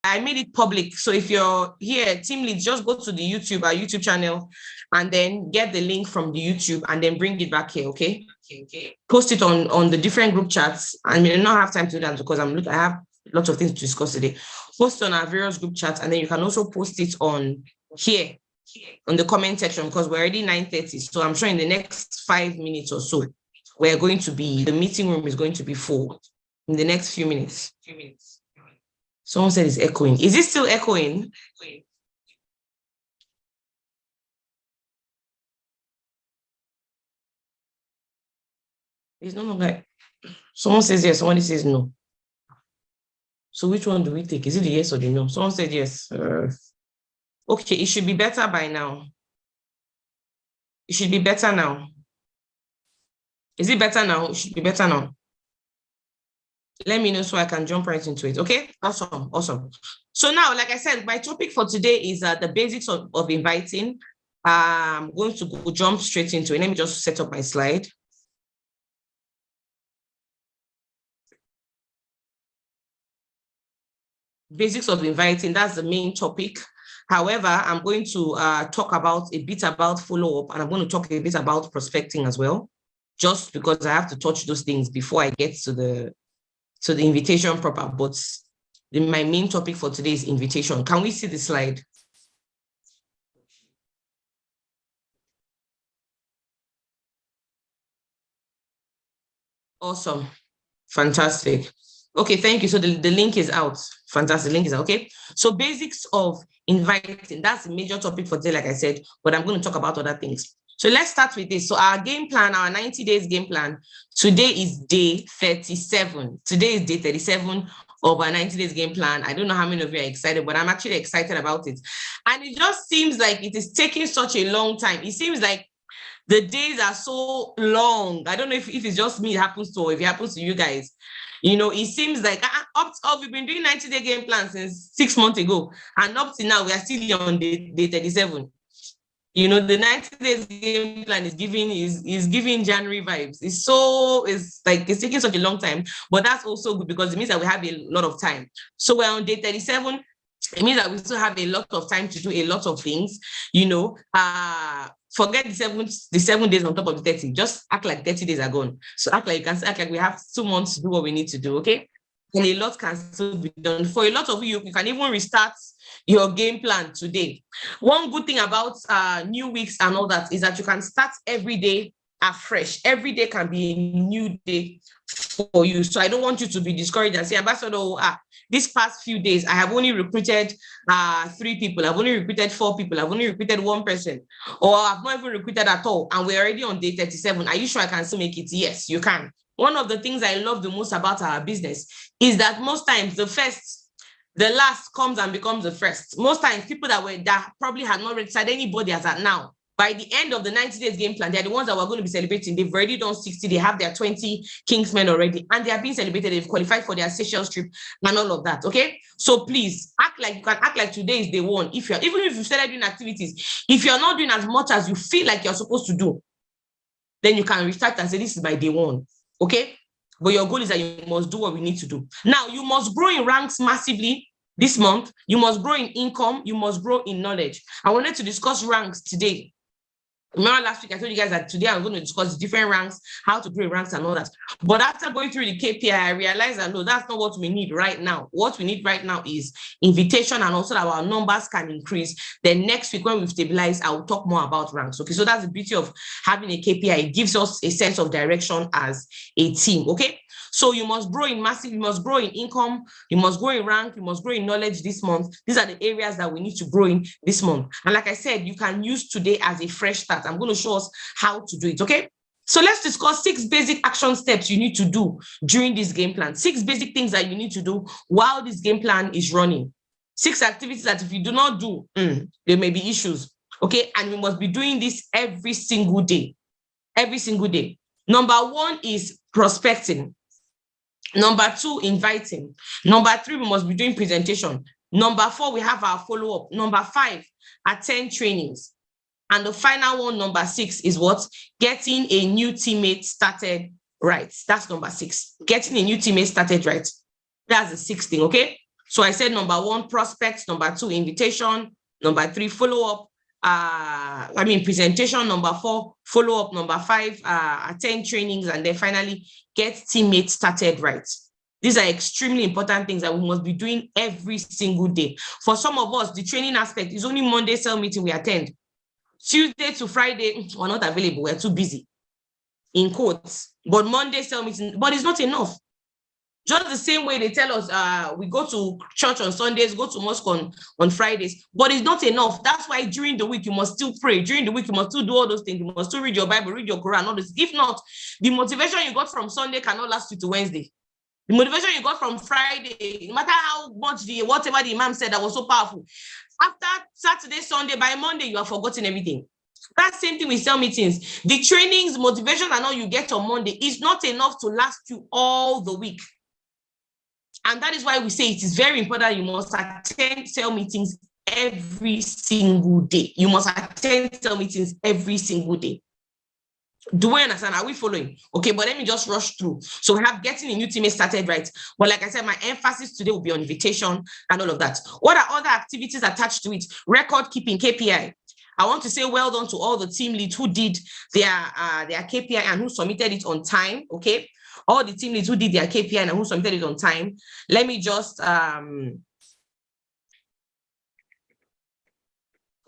I made it public. So if you're here, team lead, just go to the our YouTube channel, and then get the link from the YouTube and then bring it back here, okay? Post it on the different group chats. I may not have time to do that because I have lots of things to discuss today. Post on our various group chats, and then you can also post it on here on the comment section, because we're already 9:30. So I'm sure in the next 5 minutes or so, the meeting room is going to be full in the next few minutes. Someone said it's echoing. Is it still echoing? It's no longer. Someone says yes, somebody says no. So which one do we take? Is it the yes or the no? Someone said yes. Okay, it should be better by now. It should be better now. Is it better now? It should be better now. Let me know so I can jump right into it. Okay, awesome. So now, like I said, my topic for today is the basics of inviting. I'm going to jump straight into it. Let me just set up my slide. Basics of inviting, that's the main topic. However, I'm going to talk a bit about follow-up, and I'm going to talk a bit about prospecting as well, just because I have to touch those things before I get to the invitation proper. But my main topic for today is invitation. Can we see the slide? Awesome. Fantastic. Okay, thank you. So the link is out. Fantastic. Link is out. Okay. So basics of inviting, that's the major topic for today, like I said, but I'm going to talk about other things. So let's start with this. So our game plan, our 90 days game plan, today is day 37. Today is day 37 of our 90 days game plan. I don't know how many of you are excited, but I'm actually excited about it. And it just seems like it is taking such a long time. It seems like the days are so long. I don't know if it's just me it happens to, or if it happens to you guys. You know, it seems like we've been doing 90-day game plan since 6 months ago, and up to now we are still on day 37. You know, the 90 days game plan is giving January vibes. It's taking such a long time, but that's also good because it means that we have a lot of time. So we're on day 37. It means that we still have a lot of time to do a lot of things. You know, forget the 7 days on top of the 30. Just act like 30 days are gone. So act like we have 2 months to do what we need to do, okay? And a lot can still be done. For a lot of you can even restart your game plan today. One good thing about new weeks and all that is that you can start every day afresh. Every day can be a new day for you. So I don't want you to be discouraged and say, Ambassador, these past few days, I have only recruited 3 people. I've only recruited 4 people. I've only recruited 1 person, or I've not even recruited at all. And we're already on day 37. Are you sure I can still make it? Yes, you can. One of the things I love the most about our business is that most times the last comes and becomes the first. Most times people that probably had not registered anybody as at now, by the end of the 90 days game plan, they're the ones that we're going to be celebrating. They've already done 60. They have their 20 Kingsmen already, and they are being celebrated. They've qualified for their Seychelles trip and all of that. Okay, so please you can act like today is day 1. Even if you started doing activities, if you're not doing as much as you feel like you're supposed to do, then you can restart and say this is my day 1. Okay, but your goal is that you must do what we need to do. Now you must grow in ranks massively this month. You must grow in income. You must grow in knowledge. I wanted to discuss ranks today. Remember last week I told you guys that today I'm going to discuss different ranks, how to grow ranks and all that. But after going through the KPI, I realized that no, that's not what we need right now. What we need right now is invitation, and also that our numbers can increase. Then next week when we've stabilized, I'll talk more about ranks. Okay, so that's the beauty of having a KPI. It gives us a sense of direction as a team. Okay, so you must grow in massive, you must grow in income, you must grow in rank, you must grow in knowledge this month. These are the areas that we need to grow in this month. And like I said, you can use today as a fresh start. I'm going to show us how to do it, okay? So let's discuss 6 basic action steps you need to do during this game plan. 6 basic things that you need to do while this game plan is running. 6 activities that if you do not do, there may be issues, okay? And we must be doing this every single day. Every single day. Number 1 is prospecting. Number 2, inviting. Number 3, we must be doing presentation. Number 4, we have our follow-up. Number 5, attend trainings. And the final one, number 6, is what? Getting a new teammate started right. That's number 6. Getting a new teammate started right. That's the 6th thing, okay? So I said number 1, prospects, number 2, invitation, number 3, follow-up, presentation, number 4, follow-up, number 5, attend trainings, and then finally get teammates started right. These are extremely important things that we must be doing every single day. For some of us, the training aspect is only Monday cell meeting we attend. Tuesday to Friday, we're not available, we're too busy, in quotes. But Monday cell meeting, but it's not enough. Just the same way they tell us we go to church on Sundays, go to mosque on Fridays, but it's not enough. That's why during the week, you must still pray. During the week, you must still do all those things. You must still read your Bible, read your Quran, all this. If not, the motivation you got from Sunday cannot last you to Wednesday. The motivation you got from Friday, no matter how much whatever the Imam said that was so powerful, after Saturday, Sunday, by Monday, you have forgotten everything. That same thing with cell meetings. The trainings, motivation, and all you get on Monday is not enough to last you all the week. And that is why we say it is very important you must attend cell meetings every single day. You must attend cell meetings every single day. Do we understand? Are we following? Okay, but let me just rush through. So we have getting a new teammate started right. But like I said, my emphasis today will be on invitation and all of that. What are other activities attached to it? Record keeping, KPI. I want to say well done to all the team leads who did their KPI and who submitted it on time. Okay, all the team leads who did their KPI and who submitted it on time. Let me just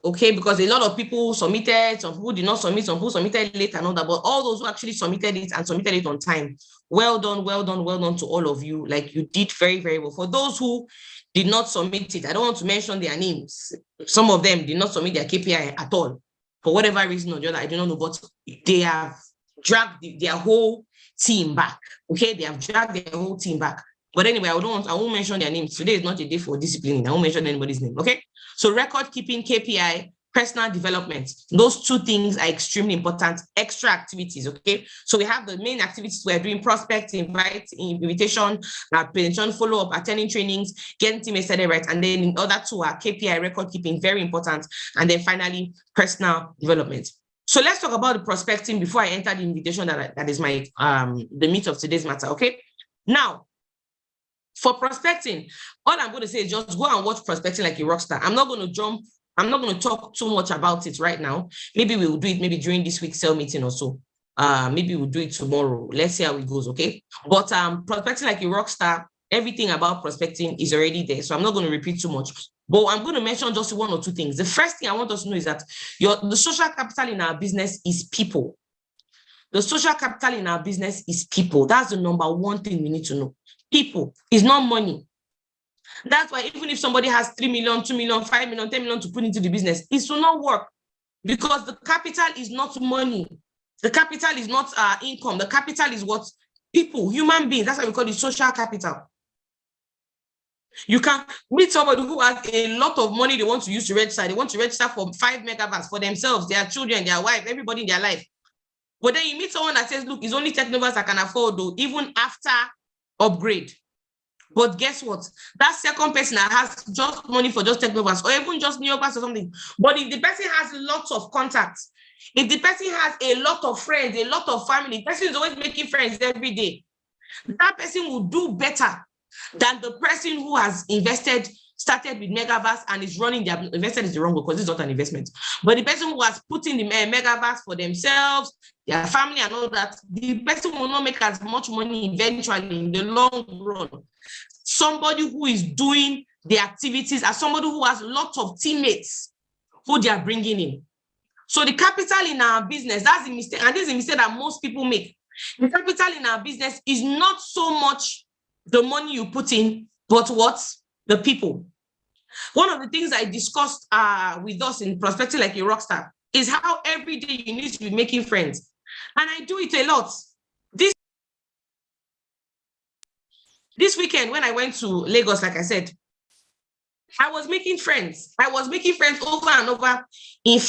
okay, because a lot of people submitted, some people did not submit, some people submitted late and all that, but all those who actually submitted it and submitted it on time, well done, well done, well done to all of you. Like, you did very, very well. For those who did not submit it, I don't want to mention their names. Some of them did not submit their KPI at all. For whatever reason or the other, I do not know, but they have dragged their whole team back. Okay, they have dragged their whole team back. But anyway, I won't mention their names. Today is not a day for disciplining. I won't mention anybody's name. Okay. So record keeping, KPI, personal development. Those two things are extremely important. Extra activities. Okay. So we have the main activities we're doing: prospect, invite, invitation, presentation, follow-up, attending trainings, getting team started right. And then in other two are KPI, record keeping, very important. And then finally, personal development. So let's talk about the prospecting before I enter the invitation that is my the meat of today's matter. Okay. Now, for prospecting, all I'm going to say is just go and watch Prospecting Like a Rockstar. I'm not going to talk too much about it right now. Maybe we'll do it maybe during this week's cell meeting or so. Maybe we'll do it tomorrow. Let's see how it goes, okay? But Prospecting Like a Rockstar, everything about prospecting is already there. So I'm not going to repeat too much. But I'm going to mention just one or two things. The first thing I want us to know is that the social capital in our business is people. The social capital in our business is people. That's the number one thing we need to know. People is not money. That's why even if somebody has 3 million, 2 million, 5 million, 10 million to put into the business, it will not work, because the capital is not money. The capital is not income. The capital is what? People, human beings. That's why we call it social capital. You can meet somebody who has a lot of money they want to use to register. They want to register for 5 megawatts for themselves, their children, their wife, everybody in their life. But then you meet someone that says, look, it's only Technovas I can afford, though, even after upgrade. But guess what? That second person that has just money for just Technovas or even just Neopass or something. But if the person has lots of contacts, if the person has a lot of friends, a lot of family, the person is always making friends every day, that person will do better than the person who has started with Megaverse and is running their invested is the wrong word because it's not an investment. But the person who has put in the Megaverse for themselves, their family and all that, the person will not make as much money eventually in the long run. Somebody who is doing the activities as somebody who has lots of teammates who they are bringing in. So the capital in our business, that's the mistake. And this is a mistake that most people make. The capital in our business is not so much the money you put in, but what? The people. One of the things I discussed with us in Prospecting Like a Rockstar is how every day you need to be making friends. And I do it a lot. This weekend, when I went to Lagos, like I said, I was making friends. I was making friends over and over. In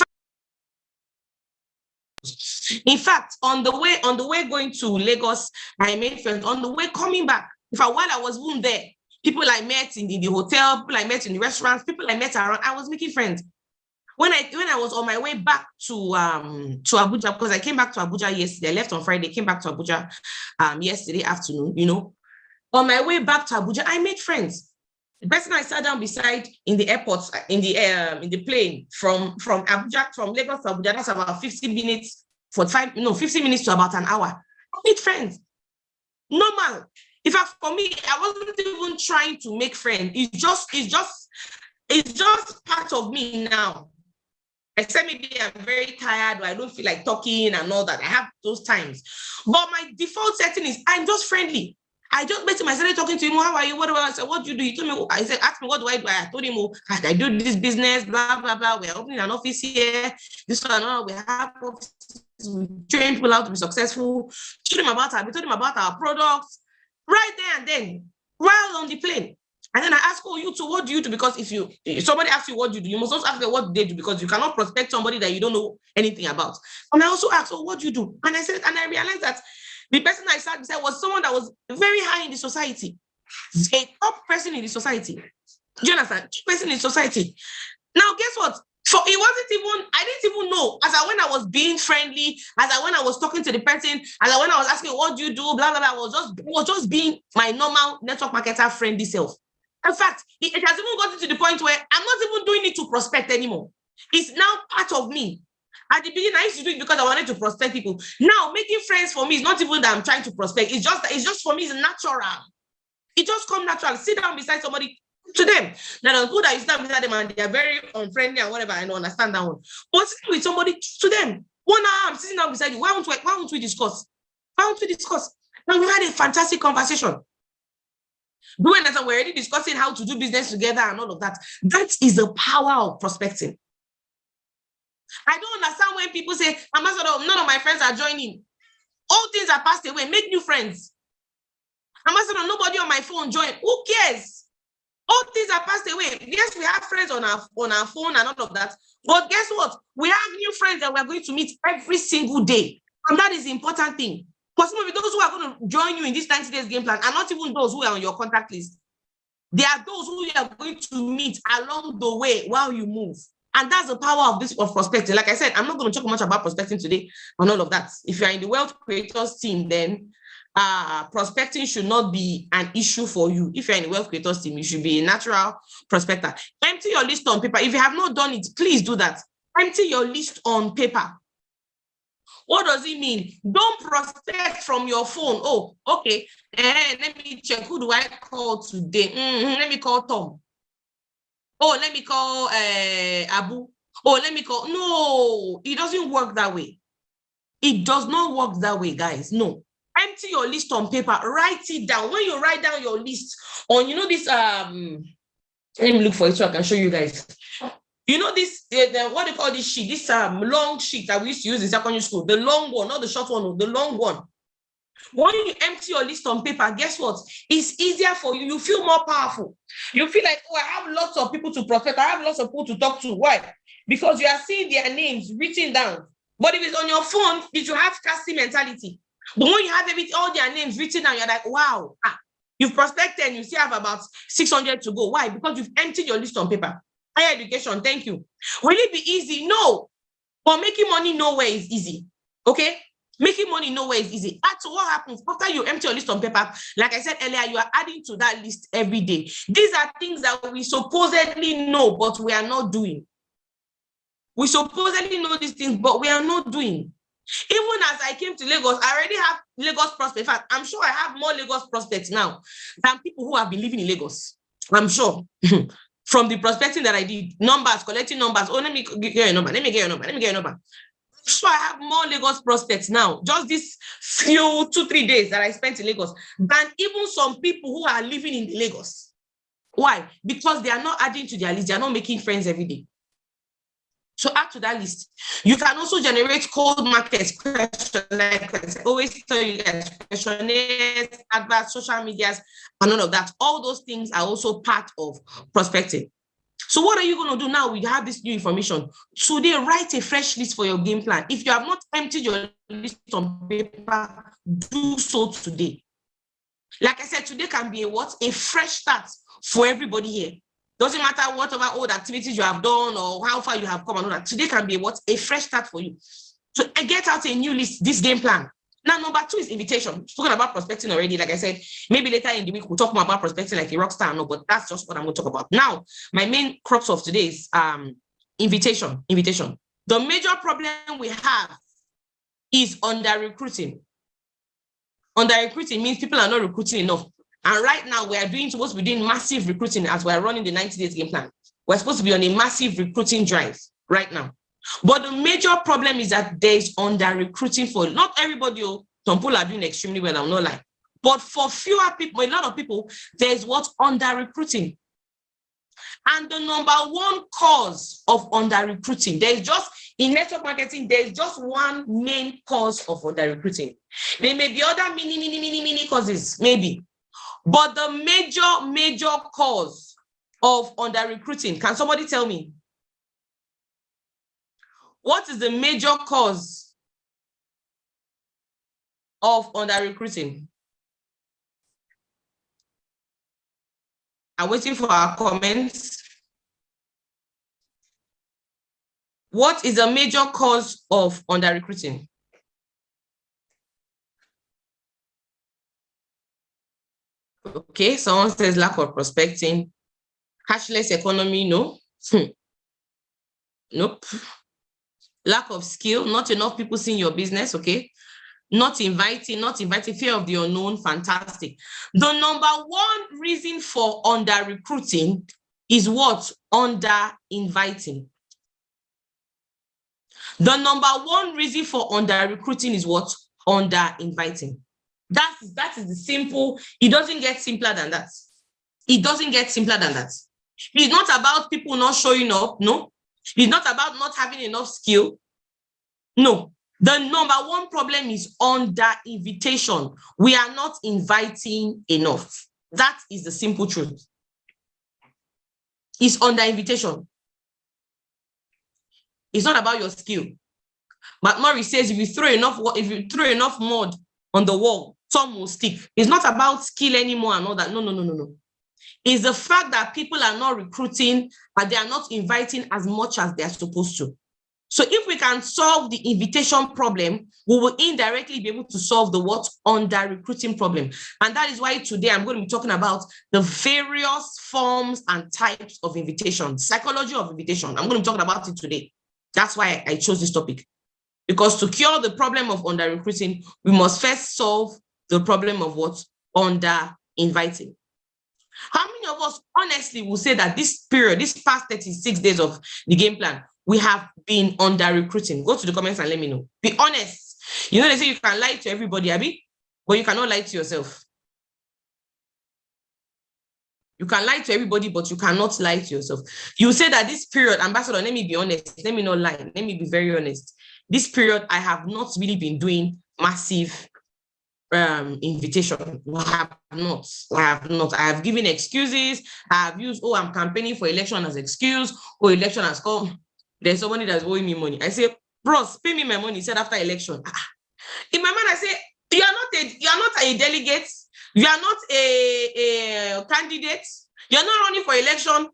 fact, on the way going to Lagos, I made friends. On the way coming back, while I was even there, people I met in the hotel, people I met in the restaurants, people I met around, I was making friends. When I was on my way back to Abuja, because I came back to Abuja yesterday, I left on Friday, came back to Abuja yesterday afternoon, On my way back to Abuja, I made friends. The person I sat down beside in the airport, in the plane from Abuja, from Lagos to Abuja, that's about 50 minutes, 50 minutes to about an hour. I meet friends. Normal. In fact, for me, I wasn't even trying to make friends. It's just part of me now. Except maybe I'm very tired or I don't feel like talking and all that. I have those times. But my default setting is I'm just friendly. I just met him. I started talking to him. How are you? What do I said? What do you do? He told me. I said, ask me what do I do? I told him, I do this business. Blah blah blah. We're opening an office here. This one, we have offices. We train people how to be successful. Told him about we told him about our products right there and then while on the plane. And then I asked, you two, what do you do? Because if somebody asks you what you do, you must also ask them what they do, because you cannot prospect somebody that you don't know anything about. And I also asked, what do you do? And I said, and I realized that the person I sat beside was someone that was very high in the society, a top person in the society. Do you understand? Top person in society. Now, guess what? So it wasn't even, I didn't even know, when I was being friendly, when I was talking to the person, when I was asking, what do you do? Blah, blah, blah. I was just being my normal network marketer friendly self. In fact, it has even gotten to the point where I'm not even doing it to prospect anymore. It's now part of me. At the beginning, I used to do it because I wanted to prospect people. Now, making friends for me is not even that I'm trying to prospect. It's just for me, it's natural. It just comes natural. Sit down beside somebody, to them. Now, the people that you stand beside them and they are very unfriendly and whatever, I don't understand that one. But sitting with somebody, to them, 1 hour, I'm sitting down beside you. Why won't we discuss? Now, we had a fantastic conversation. Doing that, we're already discussing how to do business together and all of that. That is the power of prospecting. I don't understand when people say, Ambassador, none of my friends are joining. All things are passed away. Make new friends. Ambassador, nobody on my phone join. Who cares? All things are passed away. Yes, we have friends on our phone and all of that. But guess what? We have new friends that we're going to meet every single day. And that is the important thing. Because some of those who are going to join you in this 90 days game plan are not even those who are on your contact list. They are those who you are going to meet along the way while you move. And that's the power of prospecting. Like I said, I'm not going to talk much about prospecting today and all of that. If you're in the Wealth Creators team, then prospecting should not be an issue for you. If you're in the Wealth Creators team, you should be a natural prospector. Empty your list on paper. If you have not done it, please do that. Empty your list on paper. What does it mean? Don't prospect from your phone. Oh, okay. Let me check. Who do I call today? Let me call Tom. Oh, let me call Abu. Oh, let me call. No, it doesn't work that way. It does not work that way, guys. No. Empty your list on paper. Write it down. When you write down your list on, this, let me look for it so I can show you guys. This, what do you call this sheet? This long sheet that we used to use in secondary school. The long one, not the short one, the long one. When you empty your list on paper, guess what? It's easier for you. You feel more powerful. You feel like, I have lots of people to prospect. I have lots of people to talk to. Why? Because you are seeing their names written down. But if it's on your phone, you should have scarcity mentality. But when you have all their names written down, you're like, wow. You've prospected and you still have about 600 to go. Why? Because you've emptied your list on paper. Higher education, thank you. Will it be easy? No. But making money nowhere is easy. Okay? Making money nowhere is easy. That's what happens after you empty your list on paper. Like I said earlier, you are adding to that list every day. These are things that we supposedly know, but we are not doing. We supposedly know these things, but we are not doing. Even as I came to Lagos, I already have Lagos prospects. In fact, I'm sure I have more Lagos prospects now than people who have been living in Lagos. I'm sure. From the prospecting that I did, numbers, collecting numbers. Oh, let me get your number. Let me get your number. So I have more Lagos prospects now, just this few 2-3 days that I spent in Lagos, than even some people who are living in Lagos. Why? Because they are not adding to their list. They are not making friends every day. So add to that list. You can also generate cold markets, questions, like I always tell you guys, questionnaires, adverts, social medias, and all of that. All those things are also part of prospecting. So what are you going to do now? We have this new information. Today, write a fresh list for your game plan. If you have not emptied your list on paper, do so today. Like I said, today can be a fresh start for everybody here. Doesn't matter whatever old activities you have done or how far you have come and all that. Today can be a fresh start for you. So get out a new list, this game plan. Now, number 2 is invitation. Talking about prospecting already, like I said, maybe later in the week we'll talk more about prospecting like a rock star. No, but that's just what I'm going to talk about. Now, my main crux of today is invitation. The major problem we have is under recruiting. Under recruiting means people are not recruiting enough. And right now we are supposed to be doing massive recruiting as we are running the 90 days game plan. We're supposed to be on a massive recruiting drive right now. But the major problem is that there's under recruiting for not everybody. Some people are doing extremely well, I'm not lying. But for fewer people, a lot of people, there's what under recruiting. And the number 1 cause of under recruiting, there's just in network marketing, there's just one main cause of under recruiting. There may be other mini causes, maybe. But the major cause of under recruiting, can somebody tell me? What is the major cause of under recruiting? I'm waiting for our comments. What is a major cause of under recruiting? Okay, someone says lack of prospecting. Cashless economy, no. Nope. Lack of skill, not enough people seeing your business, okay. Not inviting, fear of the unknown, fantastic. The number 1 reason for under recruiting is what? Under inviting. The number 1 reason for under recruiting is what? Under inviting. That is the simple. It doesn't get simpler than that. It doesn't get simpler than that. It's not about people not showing up. No. It's not about not having enough skill. No. The number 1 problem is under invitation. We are not inviting enough. That is the simple truth. It's under invitation. It's not about your skill. But Murray says if you throw enough mud on the wall, some will stick. It's not about skill anymore and all that. No. It's the fact that people are not recruiting, but they are not inviting as much as they are supposed to. So if we can solve the invitation problem, we will indirectly be able to solve the what? Under recruiting problem. And that is why today I'm going to be talking about the various forms and types of invitation, psychology of invitation. I'm going to be talking about it today. That's why I chose this topic. Because to cure the problem of under recruiting, we must first solve the problem of what? Under inviting. How many of us honestly will say that this period, this past 36 days of the game plan, we have been under recruiting? Go to the comments and let me know. Be honest. You know, they say you can lie to everybody, Abby, but you cannot lie to yourself. You can lie to everybody, but you cannot lie to yourself. You say that this period, Ambassador, let me be honest. Let me not lie. Let me be very honest. This period, I have not really been doing massive invitation. I have not. I have given excuses. I have used, I'm campaigning for election as excuse, or election has come. There's somebody that's owing me money. I say, bros, pay me my money. He said after election. In my mind, I say, you are not a delegate. You are not a candidate. You're not running for election.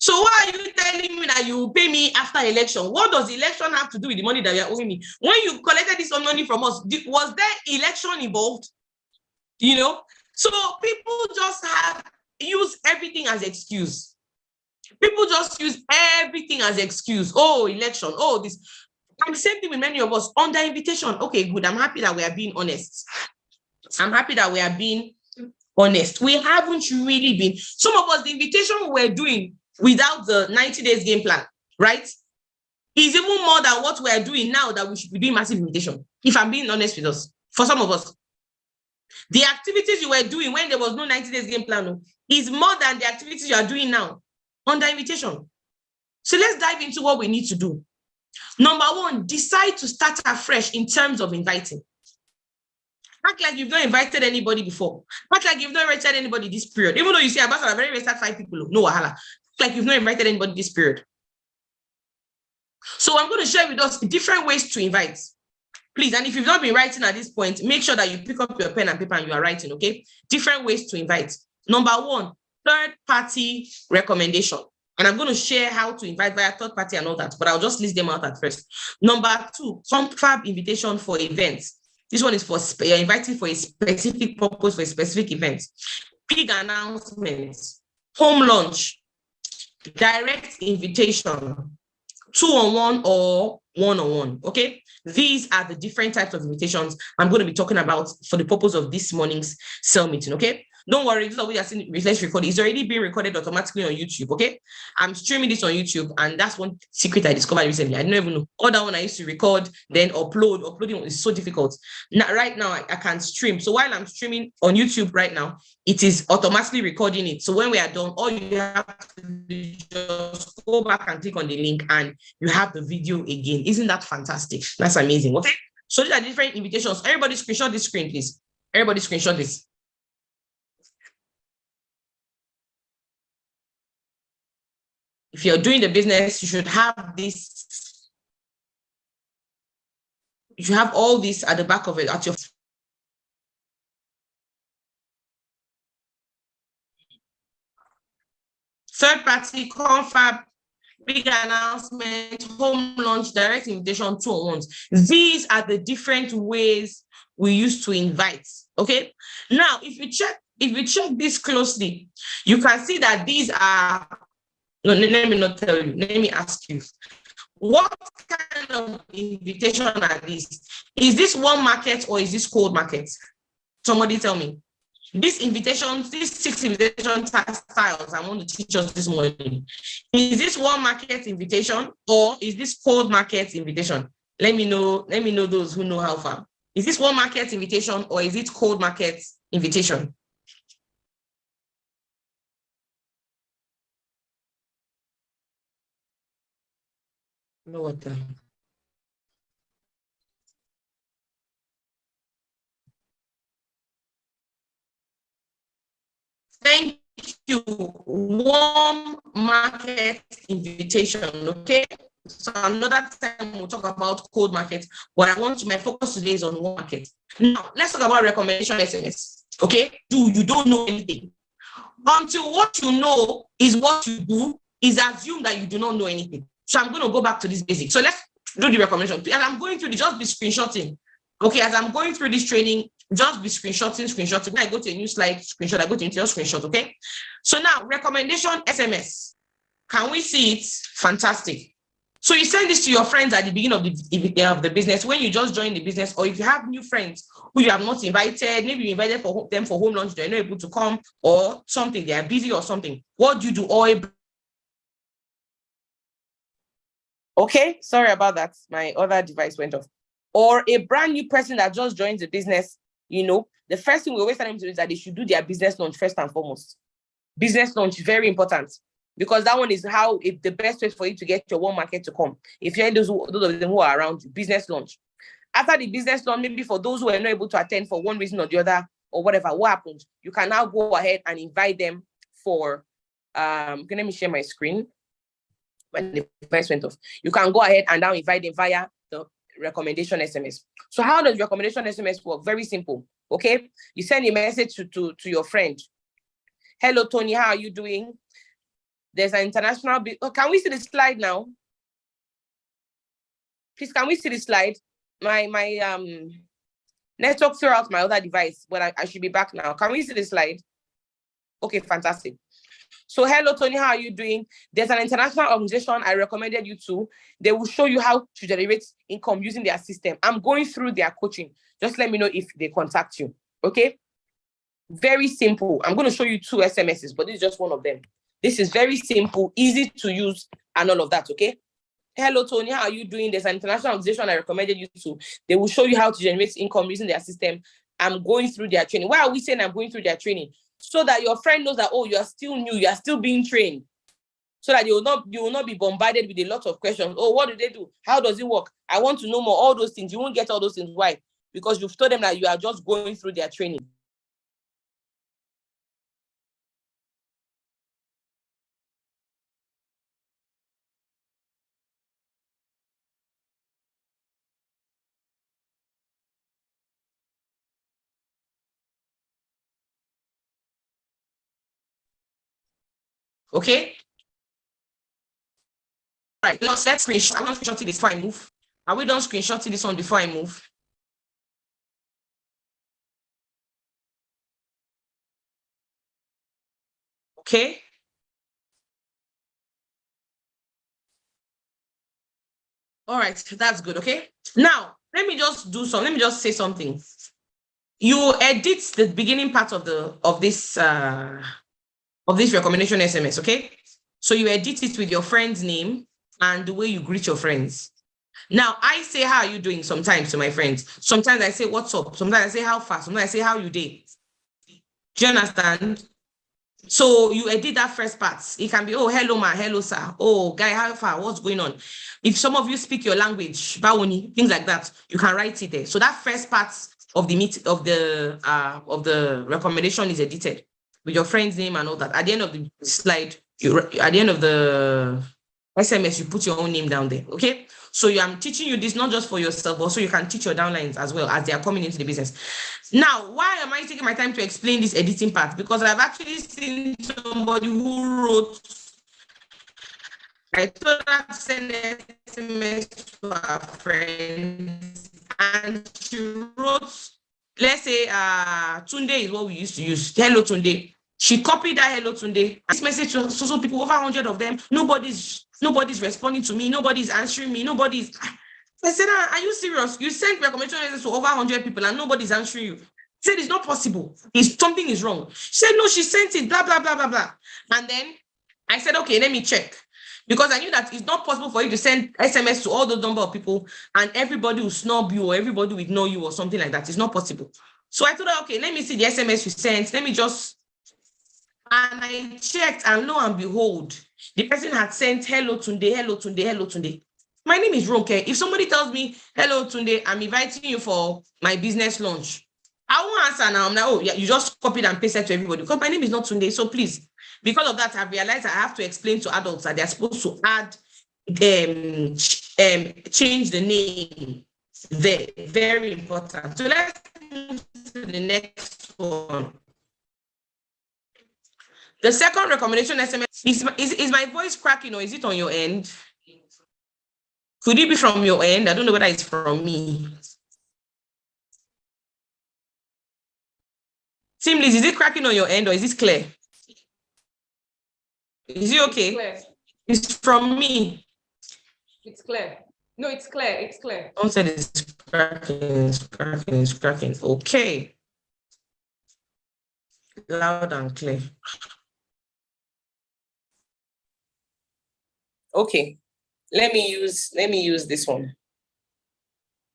So why are you telling me that you will pay me after election? What does election have to do with the money that you are owing me? When you collected this money from us, was there election involved? You know? So people just use everything as excuse. People just use everything as excuse. Oh, election. Oh, this. And the same thing with many of us. Under invitation. Okay, good. I'm happy that we are being honest. We haven't really been. Some of us, the invitation we're doing without the 90 days game plan, right, is even more than what we're doing now that we should be doing massive invitation. If I'm being honest with us, for some of us, the activities you were doing when there was no 90 days game plan is more than the activities you are doing now under invitation. So let's dive into what we need to do. Number 1, decide to start afresh in terms of inviting. Act like you've not invited anybody before. Act like you've not invited anybody this period. Even though you say, Ambassador, I've already invited 5 people. No wahala. Act like you've not invited anybody this period. So I'm going to share with us different ways to invite. Please, and if you've not been writing at this point, make sure that you pick up your pen and paper and you are writing, okay? Different ways to invite. Number 1, third-party recommendation. And I'm going to share how to invite via third party and all that, but I'll just list them out at first. Number 2, confirm invitation for events. This one is for, you're inviting for a specific purpose, for a specific event. Big announcements, home launch, direct invitation, 2-on-1 or 1-on-1. Okay, these are the different types of invitations I'm going to be talking about for the purpose of this morning's cell meeting. Okay, don't worry, this is what we are seeing. Let's record. It's already being recorded automatically on YouTube. Okay, I'm streaming this on YouTube, and that's one secret I discovered recently. I didn't even know. All that one I used to record, then upload. Uploading is so difficult. Now, right now, I can stream. So while I'm streaming on YouTube right now, it is automatically recording it. So when we are done, all you have to do is just go back and click on the link, and you have the video again. Isn't that fantastic? That's amazing. Okay. So these are different invitations. Everybody screenshot this screen, please. Everybody screenshot this. If you're doing the business, you should have this. You should have all this at the back of it at your. Third party, confab, big announcement, home launch, direct invitation, 2-on-1s. These are the different ways we used to invite. Okay. Now, if you check this closely, you can see that these are. No, let me not tell you. Let me ask you. What kind of invitation are these? Is this warm market or is this cold market? Somebody tell me. These invitations, these 6 invitation styles I want to teach us this morning. Is this warm market invitation or is this cold market invitation? Let me know those who know how far. Is this warm market invitation or is it cold market invitation? No water. Thank you. Warm market invitation. Okay. So another time we'll talk about cold market, but my focus today is on warm market. Now let's talk about recommendation SMS. Okay. You don't know anything. Until what you know is what you do, is assume that you do not know anything. So I'm going to go back to this basic. So let's do the recommendation. And I'm going through just be screenshotting. Okay, as I'm going through this training, just be screenshotting. When I go to a new slide, screenshot, I go to your screenshot, okay? So now, recommendation SMS. Can we see it? Fantastic. So you send this to your friends at the beginning of the business, when you just join the business, or if you have new friends who you have not invited, maybe you invited them for home lunch, they're not able to come, or something, they are busy or something. What do you do? Okay, sorry about that. My other device went off. Or a brand new person that just joins the business, the first thing we always tell them to do is that they should do their business launch first and foremost. Business launch, very important, because that one is the best way for you to get your warm market to come. If you're those of them who are around you, business launch. After the business launch, maybe for those who are not able to attend for one reason or the other, or whatever, what happens? You can now go ahead and invite them for, let me share my screen. When the device went off, you can go ahead and now invite them via the recommendation SMS. So how does recommendation SMS work? Very simple. Okay, you send a message to your friend. Hello, Tony, how are you doing? There's an international. Can we see the slide now? Please, can we see the slide? My network threw out my other device, but I should be back now. Can we see the slide? Okay, fantastic. So hello, Tony, how are you doing? There's an international organization I recommended you to. They will show you how to generate income using their system. I'm going through their coaching. Just let me know if they contact you. Okay? Very simple. I'm going to show you 2 SMSs, but this is just one of them. This is very simple, easy to use, and all of that. Okay? Hello, Tony, how are you doing? There's an international organization I recommended you to. They will show you how to generate income using their system. I'm going through their training. Why are we saying I'm going through their training? So that your friend knows that, oh, you are still new, you are still being trained. So that you will not be bombarded with a lot of questions. Oh, what do they do? How does it work? I want to know more. All those things. You won't get all those things. Why? Because you've told them that you are just going through their training. Okay? All right, let's screenshot. I'm not screenshotting this before I move. Are we done screenshotting this one before I move? Okay. All right, that's good. Okay. Now, let me just say something. You edit the beginning part of this recommendation SMS, okay? So you edit it with your friend's name and the way you greet your friends. Now, I say, how are you doing sometimes to my friends? Sometimes I say, what's up? Sometimes I say, how far? Sometimes I say, how you doing? Do you understand? So you edit that first part. It can be, oh, hello, ma, hello, sir. Oh, guy, how far? What's going on? If some of you speak your language, bawoni, things like that, you can write it there. So that first part of the recommendation is edited with your friend's name and all that. At the end of the slide, at the end of the SMS, you put your own name down there. Okay. So I'm teaching you this not just for yourself, but so you can teach your downlines as well as they are coming into the business. Now, why am I taking my time to explain this editing part? Because I've actually seen somebody who wrote, I told her to send an SMS to her friend, and she wrote, let's say Tunde is what we used to use. Hello Tunde. She copied that hello Tunde. This message to so people, over 100 of them. Nobody's responding to me. Nobody's answering me. Nobody's. I said, are you serious? You sent recommendation messages to over 100 people and nobody's answering you. I said, it's not possible. Something is wrong. She said, no, she sent it, blah, blah, blah, blah, blah. And then I said, okay, let me check. Because I knew that it's not possible for you to send SMS to all those number of people and everybody will snub you or everybody will ignore you or something like that. It's not possible. So I told her, okay, let me see the SMS you sent. Let me just, and I checked and lo and behold, the person had sent hello Tunde, hello Tunde, hello Tunde. My name is Ronke. If somebody tells me, hello Tunde, I'm inviting you for my business lunch, I won't answer now. I'm like, oh, yeah, you just copied and pasted to everybody because my name is not Tunde. So please, because of that, I've realized I have to explain to adults that they're supposed to add, change the name. Very important. So let's move to the next one. The second recommendation SMS is my voice cracking or is it on your end? Could it be from your end? I don't know whether it's from me. Team Liz, is it cracking on your end or is it clear? Is it okay? It's, it's from me. It's clear. No, it's clear. It's clear. Don't say it's cracking. It's cracking. It's cracking. Okay. Loud and clear. Okay. Let me use this one.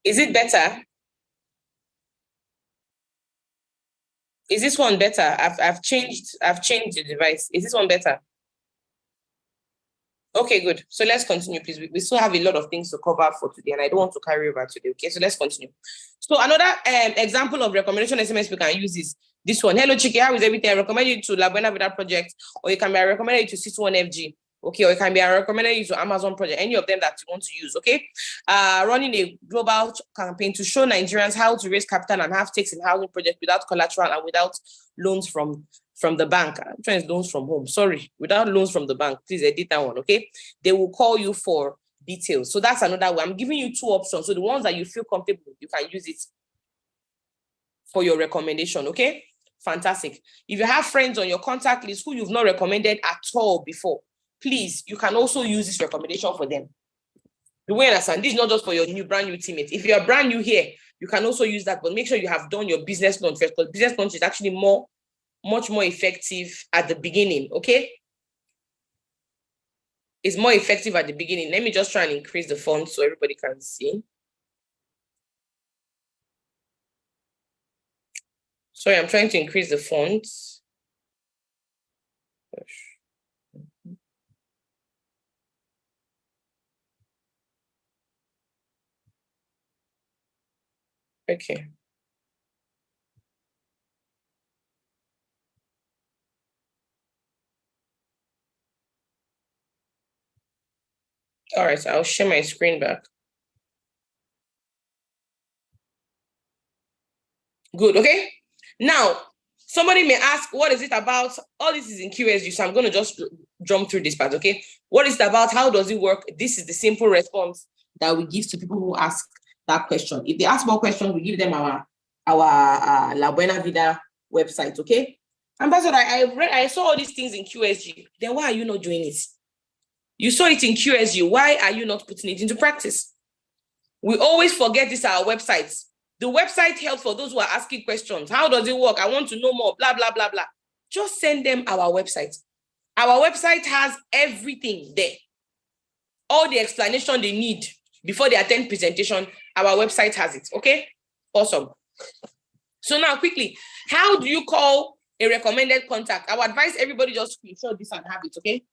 Is it better? Is this one better? I've changed the device. Is this one better? Okay, good. So let's continue, please. We still have a lot of things to cover for today, and I don't want to carry over today. Okay, so let's continue. So another example of recommendation SMS we can use is this one. Hello, Chiki, how is everything? I recommend you to La Buena Vida project, or you can be recommended you to C1FG. Okay, or it can be recommended you to Amazon project, any of them that you want to use. Okay, running a global campaign to show Nigerians how to raise capital and have stakes in housing projects without collateral and without loans from the bank. I'm trying to loans from home. Sorry, without loans from the bank. Please edit that one. Okay, they will call you for details. So that's another way. I'm giving you two options. So the ones that you feel comfortable, you can use it for your recommendation. Okay, fantastic. If you have friends on your contact list who you've not recommended at all before, please, you can also use this recommendation for them. You will understand, this is not just for your brand new teammates. If you're brand new here, you can also use that, but make sure you have done your business launch first, because business launch is actually much more effective at the beginning, okay? It's more effective at the beginning. Let me just try and increase the font so everybody can see. Sorry, I'm trying to increase the font. Okay. All right, I'll share my screen back. Good, okay? Now, somebody may ask, what is it about? All this is in QSG, so I'm going to just jump through this part, okay? What is it about? How does it work? This is the simple response that we give to people who ask that question. If they ask more questions, we give them our La Buena Vida website, okay? Ambassador, I saw all these things in QSG. Then why are you not doing it? You saw it in QSG. Why are you not putting it into practice? We always forget this our websites. The website helps for those who are asking questions. How does it work? I want to know more, blah, blah, blah, blah. Just send them our website. Our website has everything there. All the explanation they need before they attend presentation, our website has it, okay? Awesome. So now quickly, how do you call a recommended contact? I would advise everybody just screenshot this and have it, okay?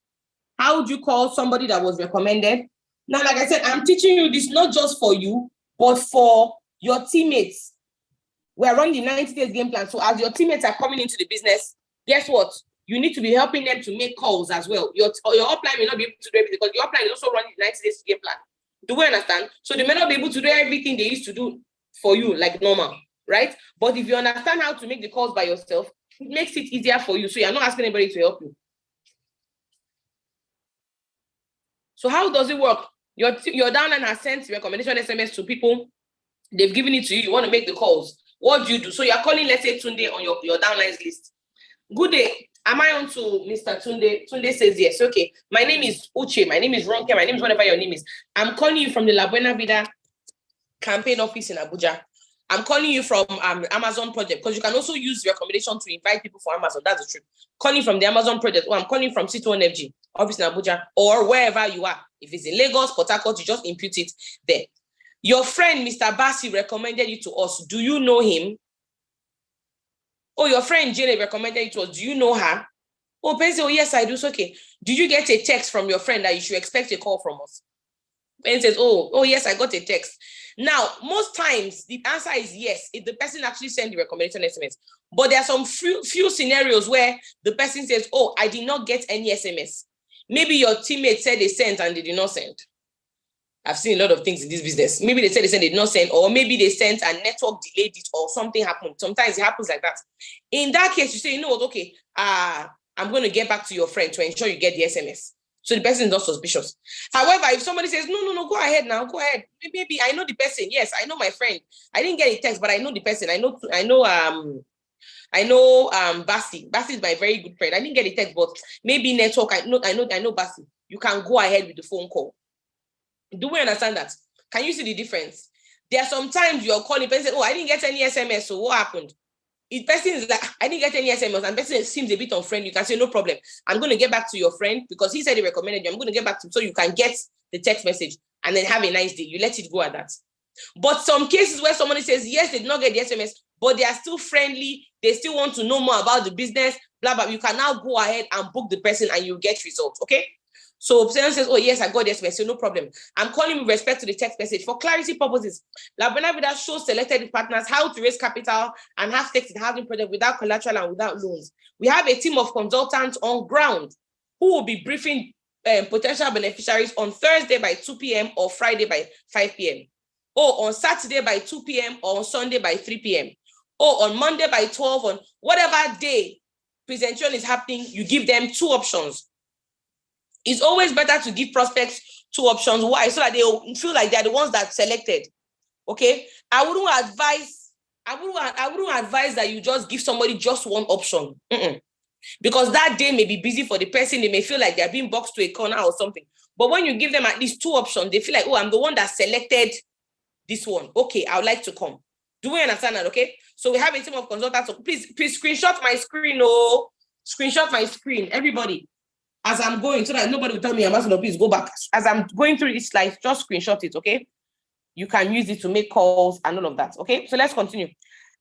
How do you call somebody that was recommended? Now, like I said, I'm teaching you this not just for you, but for your teammates. We're running the 90 days game plan. So as your teammates are coming into the business, guess what? You need to be helping them to make calls as well. Your upline may not be able to do everything because your upline is also running the 90 days game plan. Do we understand? So they may not be able to do everything they used to do for you like normal, right? But if you understand how to make the calls by yourself, it makes it easier for you. So you're not asking anybody to help you. So how does it work? Your downline has sent recommendation SMS to people. They've given it to you. You want to make the calls. What do you do? So you're calling, let's say, Tunde on your downline's list. Good day. Am I on to Mr. Tunde? Tunde says yes. Okay. My name is Uche. My name is Ronke. My name is whatever your name is. I'm calling you from the La Buena Vida campaign office in Abuja. I'm calling you from Amazon project because you can also use recommendation to invite people for Amazon. That's the truth. Calling from the Amazon project. Or I'm calling from C2NFG office in Abuja or wherever you are. If it's in Lagos, Port Harcourt, you just impute it there. Your friend, Mr. Bassi, recommended you to us. Do you know him? Oh, your friend Jane recommended you to us. Do you know her? Oh, Ben says, oh, yes, I do. So, okay. Do you get a text from your friend that you should expect a call from us? Ben says, oh, yes, I got a text. Now, most times, the answer is yes, if the person actually sent the recommendation SMS. But there are some few scenarios where the person says, oh, I did not get any SMS. Maybe your teammate said they sent and they did not send. I've seen a lot of things in this business. Maybe they said they did not send, or maybe they sent and network delayed it, or something happened. Sometimes it happens like that. In that case, you say, you know what, okay, I'm going to get back to your friend to ensure you get the SMS. So the person is not suspicious. However, if somebody says, no, go ahead now, go ahead. Maybe I know the person. Yes, I know my friend. I didn't get a text, but I know the person. I know Bassi. Bassi is my very good friend. I didn't get a text, but maybe network. I know Bassi. You can go ahead with the phone call. Do we understand that? Can you see the difference? There are sometimes you're calling person say, oh, I didn't get any SMS. So what happened? If person is like, I didn't get any SMS, and person seems a bit unfriendly, you can say, no problem. I'm going to get back to your friend because he said he recommended you. I'm going to get back to him so you can get the text message and then have a nice day. You let it go at that. But some cases where somebody says, yes, they did not get the SMS, but they are still friendly. They still want to know more about the business, blah, blah. You can now go ahead and book the person and you get results, okay? So someone says, oh, yes, I got this message, no problem. I'm calling with respect to the text message. For clarity purposes, La Buena Vida shows selected partners how to raise capital and have stakes in housing projects without collateral and without loans. We have a team of consultants on ground who will be briefing potential beneficiaries on Thursday by 2 p.m. or Friday by 5 p.m. or on Saturday by 2 p.m. or on Sunday by 3 p.m. or on Monday by 12, on whatever day presentation is happening, you give them 2 options. It's always better to give prospects 2 options. Why? So that they feel like they're the ones that selected. Okay. I wouldn't advise that you just give somebody just 1 option. Because that day may be busy for the person. They may feel like they're being boxed to a corner or something. But when you give them at least 2 options, they feel like, oh, I'm the one that selected this one. Okay, I would like to come. Do we understand that? Okay. So we have a team of consultants. So please screenshot my screen. Oh, screenshot my screen, everybody. As I'm going, so that nobody will tell me, Ambassador, please go back. As I'm going through this slide, just screenshot it, okay? You can use it to make calls and all of that, okay? So let's continue.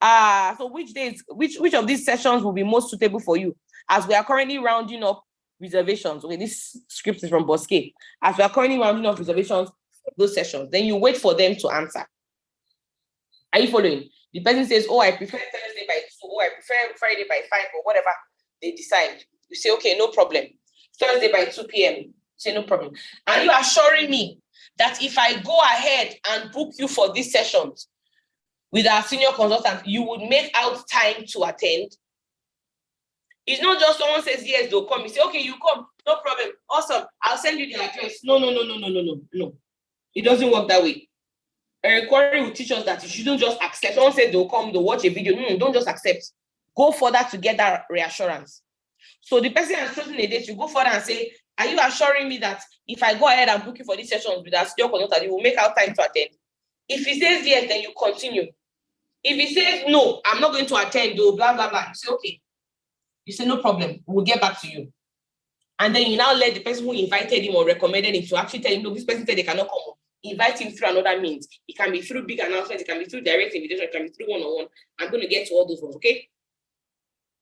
So which of these sessions will be most suitable for you? As we are currently rounding up reservations, okay, this script is from Bosque. As we are currently rounding up reservations, those sessions, then you wait for them to answer. Are you following? The person says, oh, I prefer Thursday by 2, oh, I prefer Friday by 5, or whatever they decide. You say, okay, no problem. Thursday by 2 p.m. Say no problem. Are you assuring me that if I go ahead and book you for these sessions with our senior consultant, you would make out time to attend? It's not just someone says yes, they'll come. You say, okay, you come, no problem. Awesome. I'll send you the address. No. It doesn't work that way. A inquiry will teach us that you shouldn't just accept. Someone says they'll come, they'll watch a video. Don't just accept. go further to get that reassurance. So the person has chosen a date, you go further and say, are you assuring me that if I go ahead and book you for this session with that your consultant, you will make out time to attend? If he says yes, then you continue. If he says no, I'm not going to attend, though, blah, blah, blah. You say, okay. You say, no problem, we'll get back to you. And then you now let the person who invited him or recommended him to actually tell him, no, this person said they cannot come. Invite him through another means. It can be through big announcements, it can be through direct invitation, it can be through one-on-one. I'm going to get to all those ones, okay?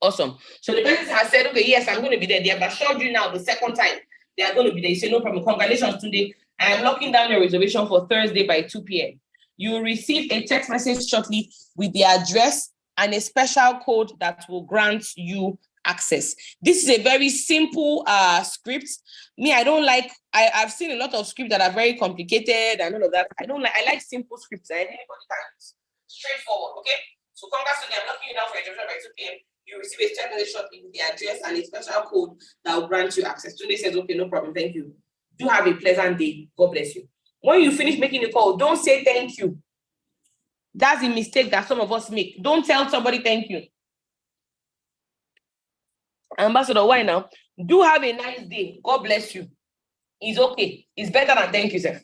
Awesome. So the person has said, okay, yes, I'm going to be there. They have assured you now the second time they are going to be there. You say, no problem. Congratulations today. I am locking down your reservation for Thursday by 2 p.m. You will receive a text message shortly with the address and a special code that will grant you access. This is a very simple script. Me, I don't like, I've seen a lot of scripts that are very complicated and all of that. I like simple scripts that anybody can use. Straightforward, okay? So congrats to me, I'm locking you down for your reservation by 2 p.m. You receive a text message shortly with the address and a special code that will grant you access. Today says, okay, no problem, thank you. Do have a pleasant day. God bless you. When you finish making the call, don't say thank you. That's a mistake that some of us make. Don't tell somebody thank you. Ambassador, why now? Do have a nice day. God bless you. It's okay. It's better than thank you, sir.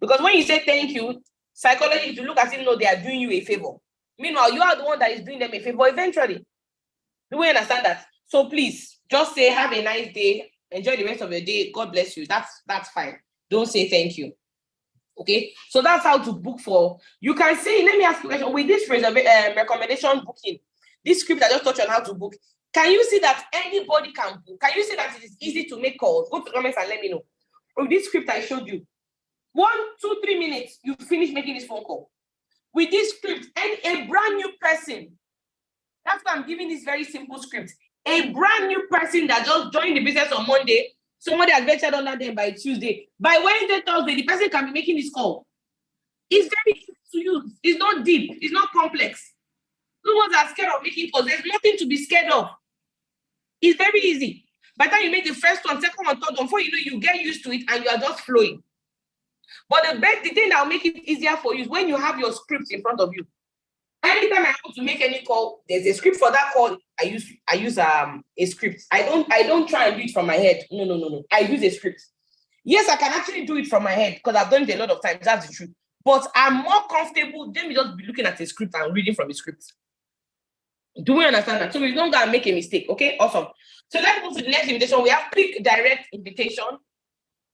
Because when you say thank you, psychology, you look as if no, they are doing you a favor. Meanwhile, you are the one that is doing them a favor eventually. Do we understand that? So please, just say have a nice day. Enjoy the rest of your day. God bless you. That's fine. Don't say thank you. Okay, so that's how to book for. You can say, let me ask you a question. With this recommendation booking, this script I just touched on how to book. Can you see that anybody can book? Can you see that it is easy to make calls? Go to the comments and let me know. With this script I showed you, 1, 2, 3 minutes, you finish making this phone call. With this script, and a brand new person, that's why I'm giving this very simple script. A brand new person that just joined the business on Monday, somebody has ventured under them by Tuesday. By Wednesday, Thursday, the person can be making this call. It's very easy to use. It's not deep. It's not complex. Those ones are scared of making calls. There's nothing to be scared of. It's very easy. By the time you make the first one, second one, third one, before you know, you get used to it and you are just flowing. But the thing that will make it easier for you is when you have your script in front of you. Anytime I want to make any call, there's a script for that call. I use a script. I don't try and do it from my head. No. I use a script. Yes, I can actually do it from my head because I've done it a lot of times. That's the truth. But I'm more comfortable than me just be looking at a script and reading from a script. Do we understand that? So we don't gotta make a mistake. Okay, awesome. So let's move to the next invitation. We have quick direct invitation.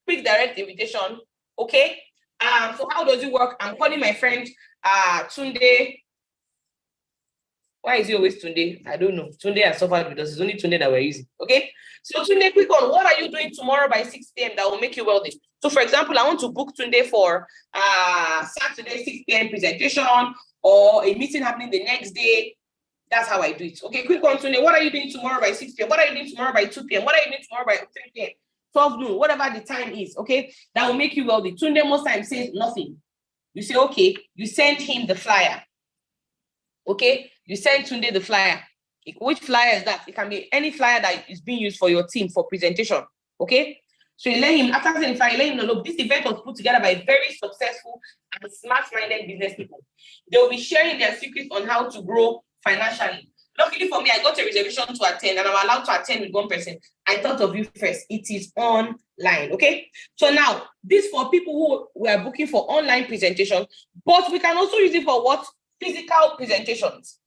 Quick direct invitation. Okay. So how does it work? I'm calling my friend Tunde. Why is he always Tunde? I don't know. Tunde has suffered with us. It's only Tunde that we're using. Okay. So Tunde, quick on. What are you doing tomorrow by 6 p.m. that will make you wealthy? So for example, I want to book Tunde for Saturday 6 p.m. presentation or a meeting happening the next day. That's how I do it. Okay, quick on Tunde. What are you doing tomorrow by 6 p.m.? What are you doing tomorrow by 2 p.m.? What are you doing tomorrow by 3 p.m.? 12 noon, whatever the time is. Okay, that will make you wealthy. Tunde most times says nothing. You say, okay, you send him the flyer. Okay, you send Tunde the flyer. Which flyer is that? It can be any flyer that is being used for your team for presentation. Okay, so you let him, after sending the flyer, you let him know, look, this event was put together by very successful and smart-minded business people. They will be sharing their secrets on how to grow financially. Luckily for me, I got a reservation to attend and I'm allowed to attend with one person. I thought of you first. It is online. Okay, so now this for people who were booking for online presentation, but we can also use it for what? Physical presentations.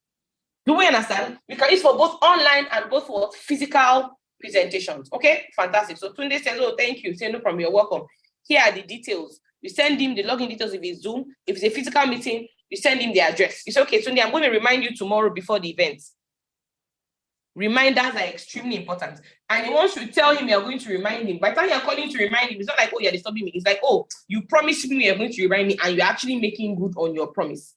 Do we understand? We can use for both online and both for physical presentations. Okay, fantastic. So Tunde says, oh, thank you. Say no problem, you're welcome. Here are the details. You send him the login details if it's Zoom. If it's a physical meeting, you send him the address. You say, okay, Tunde, I'm going to remind you tomorrow before the event. Reminders are extremely important. And once you tell him you're going to remind him, by the time you're calling to remind him, it's not like, oh, you're disturbing me. It's like, oh, you promised me you're going to remind me and you're actually making good on your promise.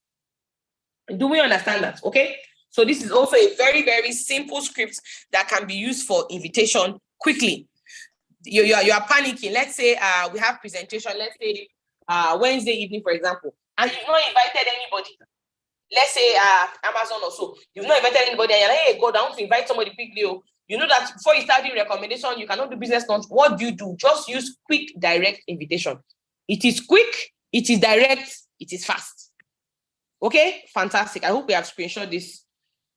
Do we understand that? Okay. So this is also a very, very simple script that can be used for invitation quickly. You are panicking. Let's say we have presentation, let's say Wednesday evening, for example, and you've not invited anybody. Let's say Amazon or so. You've not invited anybody and you're like, hey, God, I want to invite somebody quickly. You know that before you start doing recommendation, you cannot do business launch. What do? Just use quick direct invitation. It is quick, it is direct, it is fast. Okay, fantastic. I hope we have screenshot this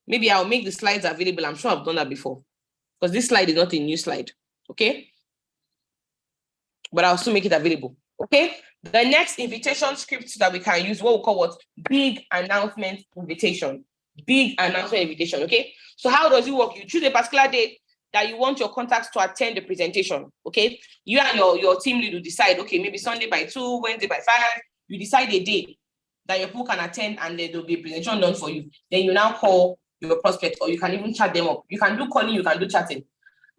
Maybe I'll make the slides available. I'm sure I've done that before because this slide is not a new slide. Okay. But I'll still make it available. Okay. The next invitation script that we can use, what we call what? Big announcement invitation. Big announcement invitation. Okay. So how does it work? You choose a particular date that you want your contacts to attend the presentation. Okay. You and your team lead will decide, okay, maybe Sunday by 2, Wednesday by 5. You decide a day that your people can attend and then there'll be a presentation done for you. Then you now call your prospect, or you can even chat them up. You can do calling, you can do chatting.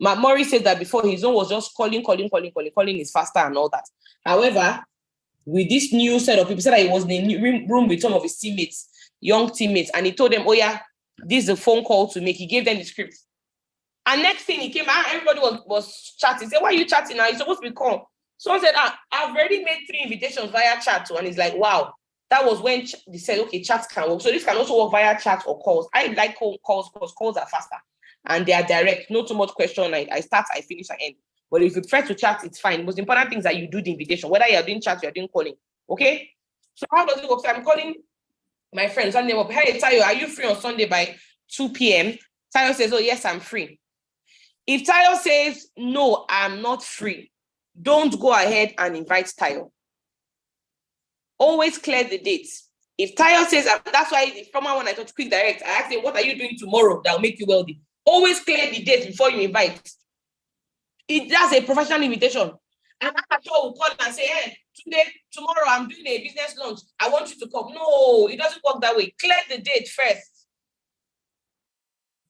Maury said that before, his own was just calling is faster and all that. However, with this new set of people, said that he was in a new room with some of his teammates, young teammates, and he told them, oh yeah, this is a phone call to make. He gave them the script. And next thing he came out, everybody was chatting. He said, why are you chatting now? You're supposed to be calm. Someone said, I've already made 3 invitations via chat too. And he's like, wow. That was when they said, okay, chats can work. So this can also work via chat or calls. I like calls because calls are faster and they are direct. Not too much question. I start, I finish, I end. But if you prefer to chat, it's fine. The most important thing is that you do the invitation. Whether you're doing chat, you're doing calling. Okay? So how does it work? So I'm calling my friend Sunday up. Hey, Tayo, are you free on Sunday by 2 p.m.? Tayo says, oh, yes, I'm free. If Tayo says, no, I'm not free, don't go ahead and invite Tayo. Always clear the dates. If Tayo says, that's why the former one I thought quick direct, I asked him, what are you doing tomorrow that will make you wealthy? Always clear the dates before you invite. That's a professional invitation. And after will call and say, hey, tomorrow I'm doing a business lunch. I want you to come. No, it doesn't work that way. Clear the date first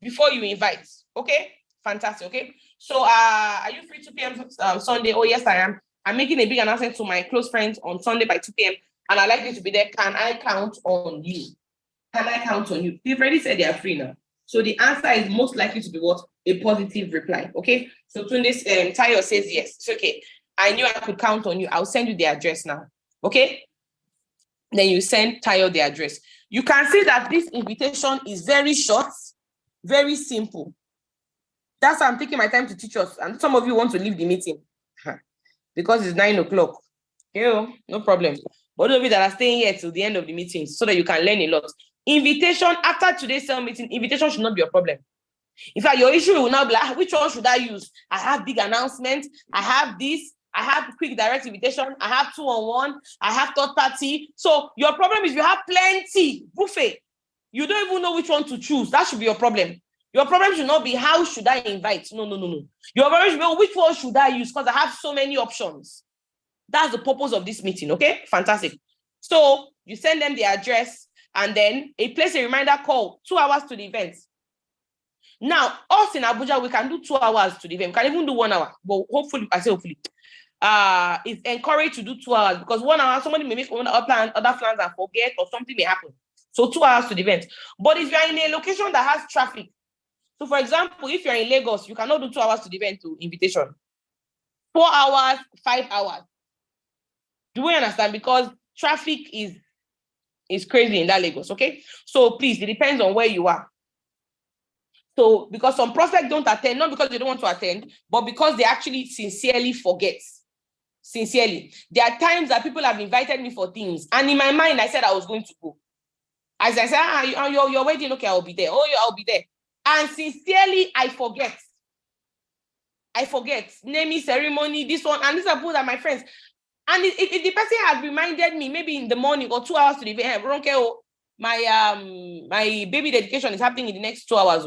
before you invite. Okay? Fantastic. Okay. So are you free 2 p.m. Sunday? Oh, yes, I am. I'm making a big announcement to my close friends on Sunday by 2 p.m. and I'd like you to be there. Can I count on you? Can I count on you? They've already said they are free now. So the answer is most likely to be what? A positive reply. Okay. So Tunde Tayo says yes. It's okay. I knew I could count on you. I'll send you the address now. Okay. Then you send Tayo the address. You can see that this invitation is very short, very simple. That's why I'm taking my time to teach us. And some of you want to leave the meeting because it's 9 o'clock. No problem. But those of you that are staying here till the end of the meeting so that you can learn a lot. Invitation, after today's sales meeting, invitation should not be your problem. In fact, your issue will now be like, which one should I use? I have big announcement. I have this. I have quick direct invitation. I have 2-on-1. I have third party. So your problem is you have plenty, buffet. You don't even know which one to choose. That should be your problem. Your problem should not be how should I invite? No. Your problem should be which one should I use? Because I have so many options. That's the purpose of this meeting. Okay, fantastic. So you send them the address and then place a reminder call 2 hours to the event. Now, us in Abuja, we can do 2 hours to the event. We can even do 1 hour. But hopefully, I say hopefully, it's encouraged to do 2 hours because 1 hour, somebody may make other plans and forget or something may happen. So 2 hours to the event. But if you're in a location that has traffic, so for example, if you're in Lagos, you cannot do 2 hours to the event to invitation. 4 hours, 5 hours. Do we understand? Because traffic is crazy in that Lagos, okay? So please, it depends on where you are. So because some prospects don't attend, not because they don't want to attend, but because they actually sincerely forget. Sincerely. There are times that people have invited me for things, and in my mind, I said I was going to go. As I said, you're waiting, okay, I'll be there. Oh, I'll be there. And sincerely, I forget. Naming ceremony, this one, and these are people that my friends. And if the person had reminded me, maybe in the morning or 2 hours to the event, my baby dedication is happening in the next 2 hours.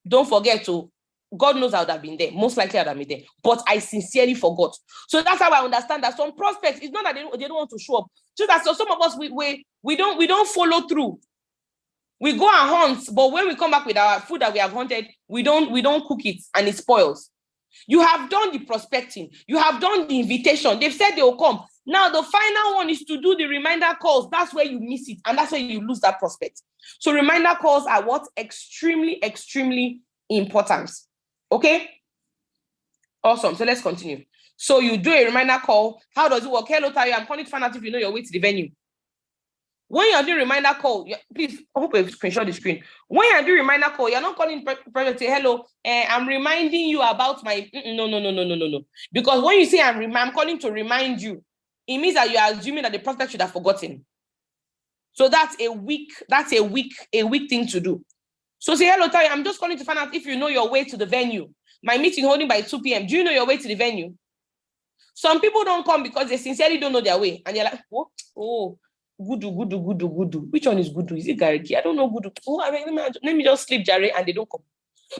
Don't forget to, God knows I would have been there. Most likely I would have been there. But I sincerely forgot. So that's how I understand that some prospects, it's not that they don't want to show up. Just that so some of us, we don't follow through. We go and hunt, but when we come back with our food that we have hunted, we don't cook it and it spoils. You have done the prospecting. You have done the invitation. They've said they will come. Now, the final one is to do the reminder calls. That's where you miss it. And that's where you lose that prospect. So reminder calls are what? Extremely, extremely important. Okay? Awesome. So let's continue. So you do a reminder call. How does it work? Hello, Tayo. I'm calling to find out if you know your way to the venue. When you're doing reminder call, please, I hope you screenshot the screen. When you're doing reminder call, you're not calling to say, hello, I'm reminding you about my, no. Because when you say I'm calling to remind you, it means that you are assuming that the prospect should have forgotten. So that's a weak thing to do. So say, hello, Tayo, I'm just calling to find out if you know your way to the venue. My meeting holding by 2 p.m. Do you know your way to the venue? Some people don't come because they sincerely don't know their way. And you're like, oh, Gudu. Which one is Gudu? Is it Gariki? I don't know Gudu. Oh, let me just sleep, Jerry, and they don't come.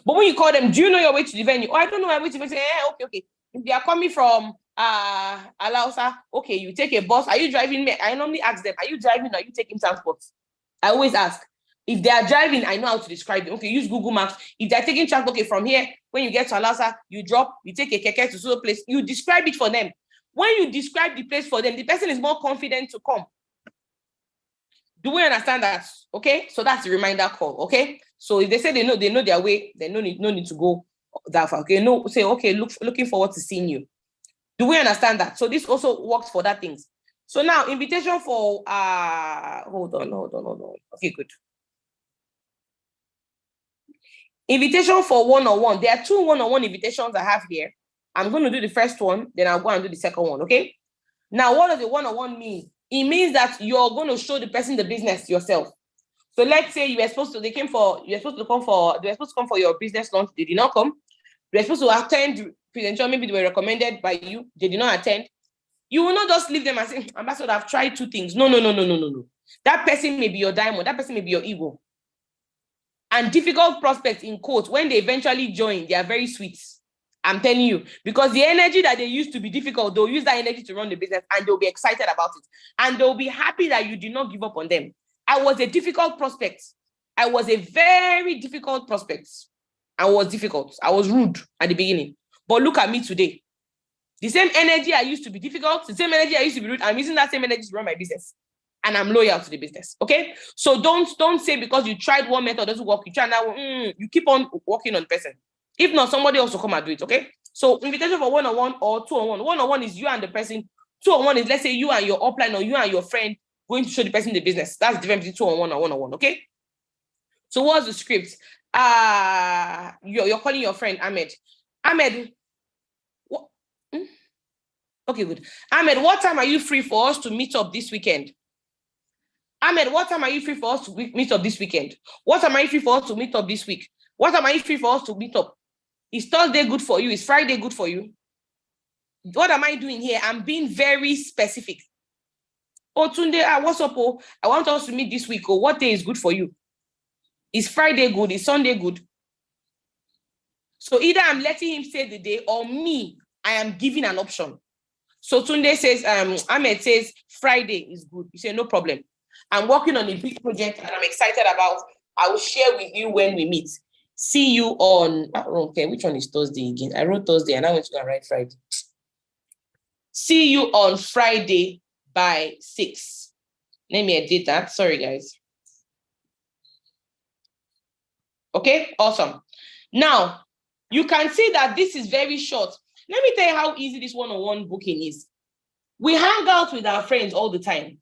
But when you call them, do you know your way to the venue? Oh, I don't know my way to the venue. Okay. If they are coming from Alausa, okay, you take a bus. Are you driving? I normally ask them, are you driving or are you taking transport? I always ask. If they are driving, I know how to describe them. Okay, use Google Maps. If they're taking transport, okay, from here, when you get to Alausa, you drop, you take a keke to some place, you describe it for them. When you describe the place for them, the person is more confident to come. Do we understand that? Okay, so that's the reminder call. Okay, so if they say they know their way, then no need to go that far. Okay, no, say okay, looking forward to seeing you. Do we understand that? So this also works for that things. So now invitation for hold on. Okay, good. Invitation for one-on-one. There are 2 one-on-one invitations I have here. I'm going to do the first one, then I'll go and do the second one. Okay. Now, what does the one-on-one mean? It means that you're going to show the person the business yourself. So let's say you were supposed to come for your business launch. They did not come. They were supposed to attend presentation. Maybe they were recommended by you. They did not attend. You will not just leave them and say, Ambassador, I've tried 2 things. No. That person may be your diamond. That person may be your ego. And difficult prospects, in quotes, when they eventually join, they are very sweet. I'm telling you, because the energy that they used to be difficult, they'll use that energy to run the business and they'll be excited about it. And they'll be happy that you did not give up on them. I was a difficult prospect. I was a very difficult prospect. I was difficult. I was rude at the beginning. But look at me today. The same energy I used to be difficult, the same energy I used to be rude, I'm using that same energy to run my business. And I'm loyal to the business. Okay? So don't say because you tried one method doesn't work, you try now, you keep on working on the person. If not, somebody else will come and do it. Okay? So invitation for one-on-one or two-on-one. One-on-one is you and the person. Two-on-one is, let's say, you and your upline or you and your friend going to show the person the business. That's the difference between two-on-one and one-on-one. Okay? So what's the script? You're calling your friend Ahmed. Ahmed, what? Okay, good. Ahmed, what time are you free for us to meet up this weekend? Ahmed, what time are you free for us to meet up this weekend? What time are you free for us to meet up this week? What time are you free for us to meet up? Is Thursday good for you? Is Friday good for you? What am I doing here? I'm being very specific. Oh, Tunde, what's up? Oh, I want us to meet this week. Oh, what day is good for you? Is Friday good? Is Sunday good? So either I'm letting him say the day or me, I am giving an option. So Tunde says, Ahmed says Friday is good. You say, no problem. I'm working on a big project and I'm excited about. I will share with you when we meet. See you on, okay, which one is Thursday again? I wrote Thursday and I went to go and write Friday. See you on Friday by 6. Let me edit that. Sorry, guys. Okay, awesome. Now, you can see that this is very short. Let me tell you how easy this one-on-one booking is. We hang out with our friends all the time.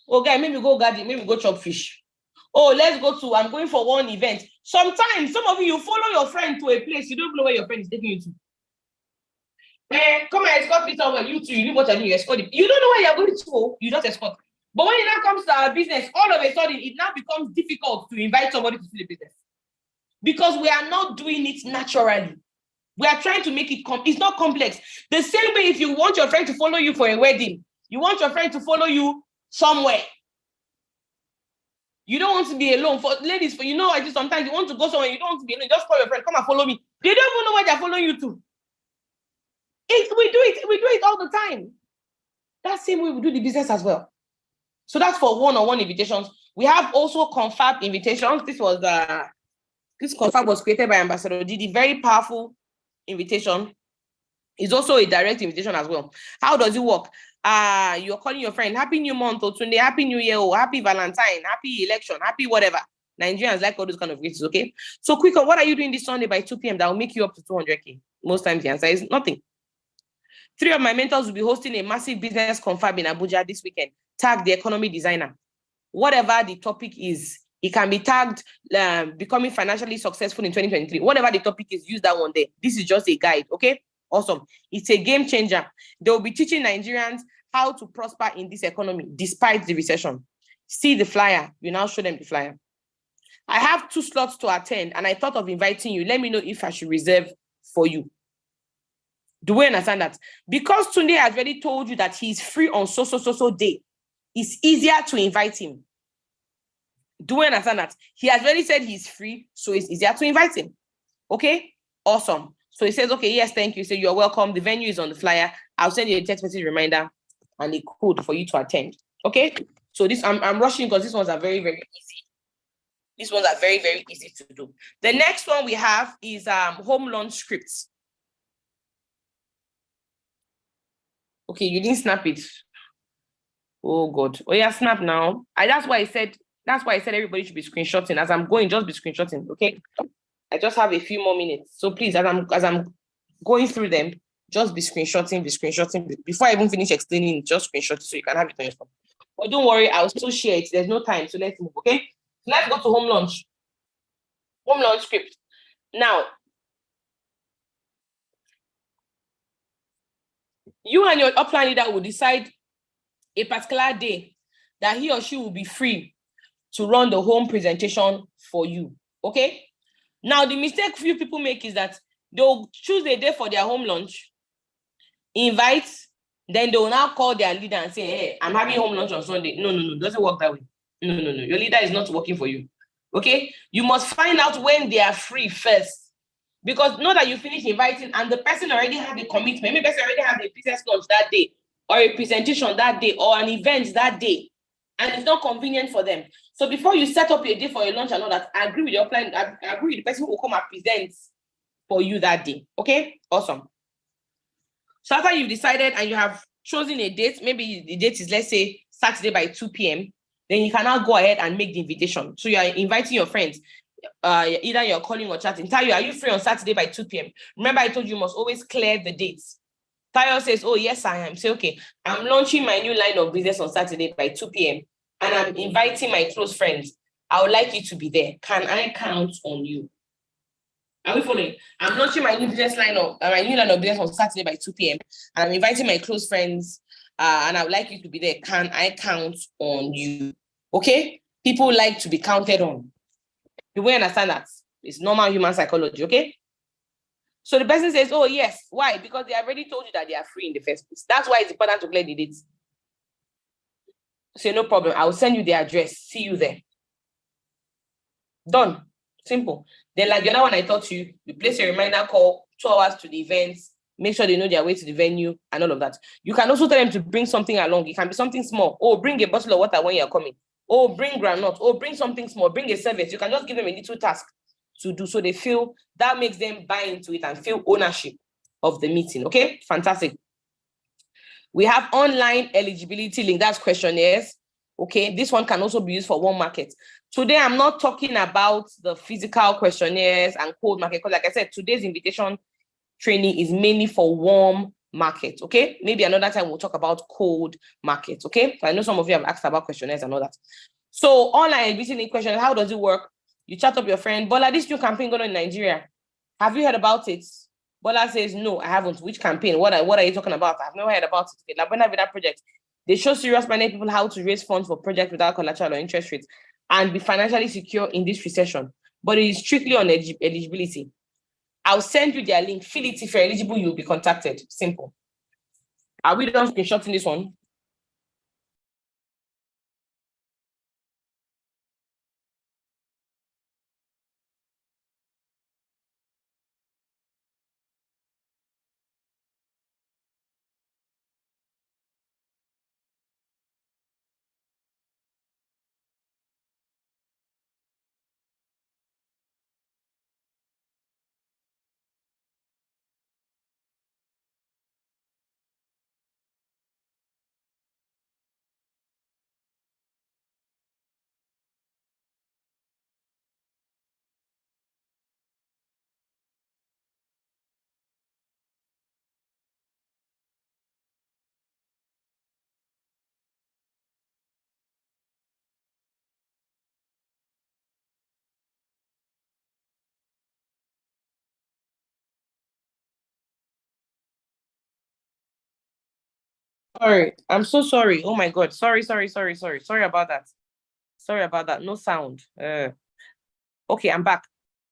Okay, maybe go garden, maybe go chop fish. Oh, let's go to, I'm going for one event. Sometimes, some of you follow your friend to a place, you don't know where your friend is taking you to. Come and escort me somewhere, you too, you know what I mean, you escort him. You don't know where you're going to, you just escort. But when it now comes to our business, all of a sudden, it now becomes difficult to invite somebody to see the business. Because we are not doing it naturally. We are trying to make it, it's not complex. The same way if you want your friend to follow you for a wedding, you want your friend to follow you somewhere. You don't want to be alone. For ladies, for I just sometimes you want to go somewhere, you don't want to be alone. Just call your friend, come and follow me. They don't even know where they're following you to. We do it all the time. That same way we do the business as well. So that's for one-on-one invitations. We have also confab invitations. This confab was created by Ambassador Didi. Very powerful invitation. It's also a direct invitation as well. How does it work? You're calling your friend, happy new month, or Tunde, happy new year, or happy Valentine, happy election, happy whatever. Nigerians like all those kind of greetings, okay? So quick, what are you doing this Sunday by 2 p.m. that will make you up to 200K? Most times the answer is nothing. 3 of my mentors will be hosting a massive business confab in Abuja this weekend. Tag the economy designer. Whatever the topic is, it can be tagged becoming financially successful in 2023. Whatever the topic is, use that one there. This is just a guide, okay? Awesome. It's a game changer. They will be teaching Nigerians how to prosper in this economy despite the recession. See the flyer. You now show them the flyer. I have 2 slots to attend and I thought of inviting you. Let me know if I should reserve for you. Do we understand that? Because Tunde has already told you that he's free on so day, it's easier to invite him. Do we understand that? He has already said he's free, so it's easier to invite him. Okay? Awesome. So he says, okay, yes, thank you. So you're welcome. The venue is on the flyer. I'll send you a text message reminder and a code for you to attend. Okay? So this, I'm rushing because these ones are very, very easy. These ones are very, very easy to do. The next one we have is home launch scripts. Okay, you didn't snap it. Oh God. Oh yeah, snap now. That's why I said everybody should be screenshotting. As I'm going, just be screenshotting. Okay. I just have a few more minutes. So please, as I'm going through them, just be screenshotting. Before I even finish explaining, just screenshot so you can have it on your phone. But don't worry, I'll still share it. There's no time, so let's move. Okay. So let's go to home launch. Home launch script. Now, you and your upline leader will decide a particular day that he or she will be free to run the home presentation for you. Okay. Now, the mistake few people make is that they'll choose a day for their home launch, invite, then they will now call their leader and say, hey, I'm having home launch on Sunday. No, it doesn't work that way. No. Your leader is not working for you. Okay. You must find out when they are free first. Because know that you finish inviting and the person already had a commitment. Maybe the person already had a business launch that day, or a presentation that day, or an event that day, and it's not convenient for them. So before you set up your day for your launch and all that, I agree with your plan. I agree with the person who will come and present for you that day. Okay, awesome. So after you've decided and you have chosen a date, maybe the date is, let's say, Saturday by 2 p.m., then you can now go ahead and make the invitation. So you are inviting your friends. Either you're calling or chatting. Tayo, are you free on Saturday by 2 p.m.? Remember, I told you must always clear the dates. Tayo says, oh, yes, I am. Say, okay, I'm launching my new line of business on Saturday by 2 p.m. and I'm inviting my close friends. I would like you to be there. Can I count on you? Are we following? I'm launching my new line of business on Saturday by 2 p.m. and I'm inviting my close friends and I would like you to be there. Can I count on you? Okay? People like to be counted on. You will understand that. It's normal human psychology, okay? So the person says, oh, yes. Why? Because they already told you that they are free in the first place. That's why it's important to clear the dates. Say, no problem. I will send you the address. See you there. Done. Simple. Then, like the other one I taught you, you place a reminder call 2 hours to the events. Make sure they know their way to the venue and all of that. You can also tell them to bring something along. It can be something small. Oh, bring a bottle of water when you're coming. Oh, bring granite. Oh, bring something small. Bring a service. You can just give them a little task to do so they feel that makes them buy into it and feel ownership of the meeting. Okay, fantastic. We have online eligibility link. That's questionnaires. Okay, this one can also be used for warm market. Today, I'm not talking about the physical questionnaires and cold market because, like I said, today's invitation training is mainly for warm market. Okay, maybe another time we'll talk about cold market. Okay, I know some of you have asked about questionnaires and all that. So online visiting questions, how does it work? You chat up your friend, Bola, this new campaign going on in Nigeria. Have you heard about it? Bola says, no, I haven't. Which campaign? What are you talking about? I've never heard about it. La Buena Vida project. They show serious-minded people how to raise funds for projects without collateral or interest rates and be financially secure in this recession. But it is strictly on eligibility. I'll send you their link. Fill it. If you're eligible, you'll be contacted. Simple. Are we done screenshotting this one? Sorry, I'm so sorry. Oh my God. Sorry about that. No sound. Okay, I'm back.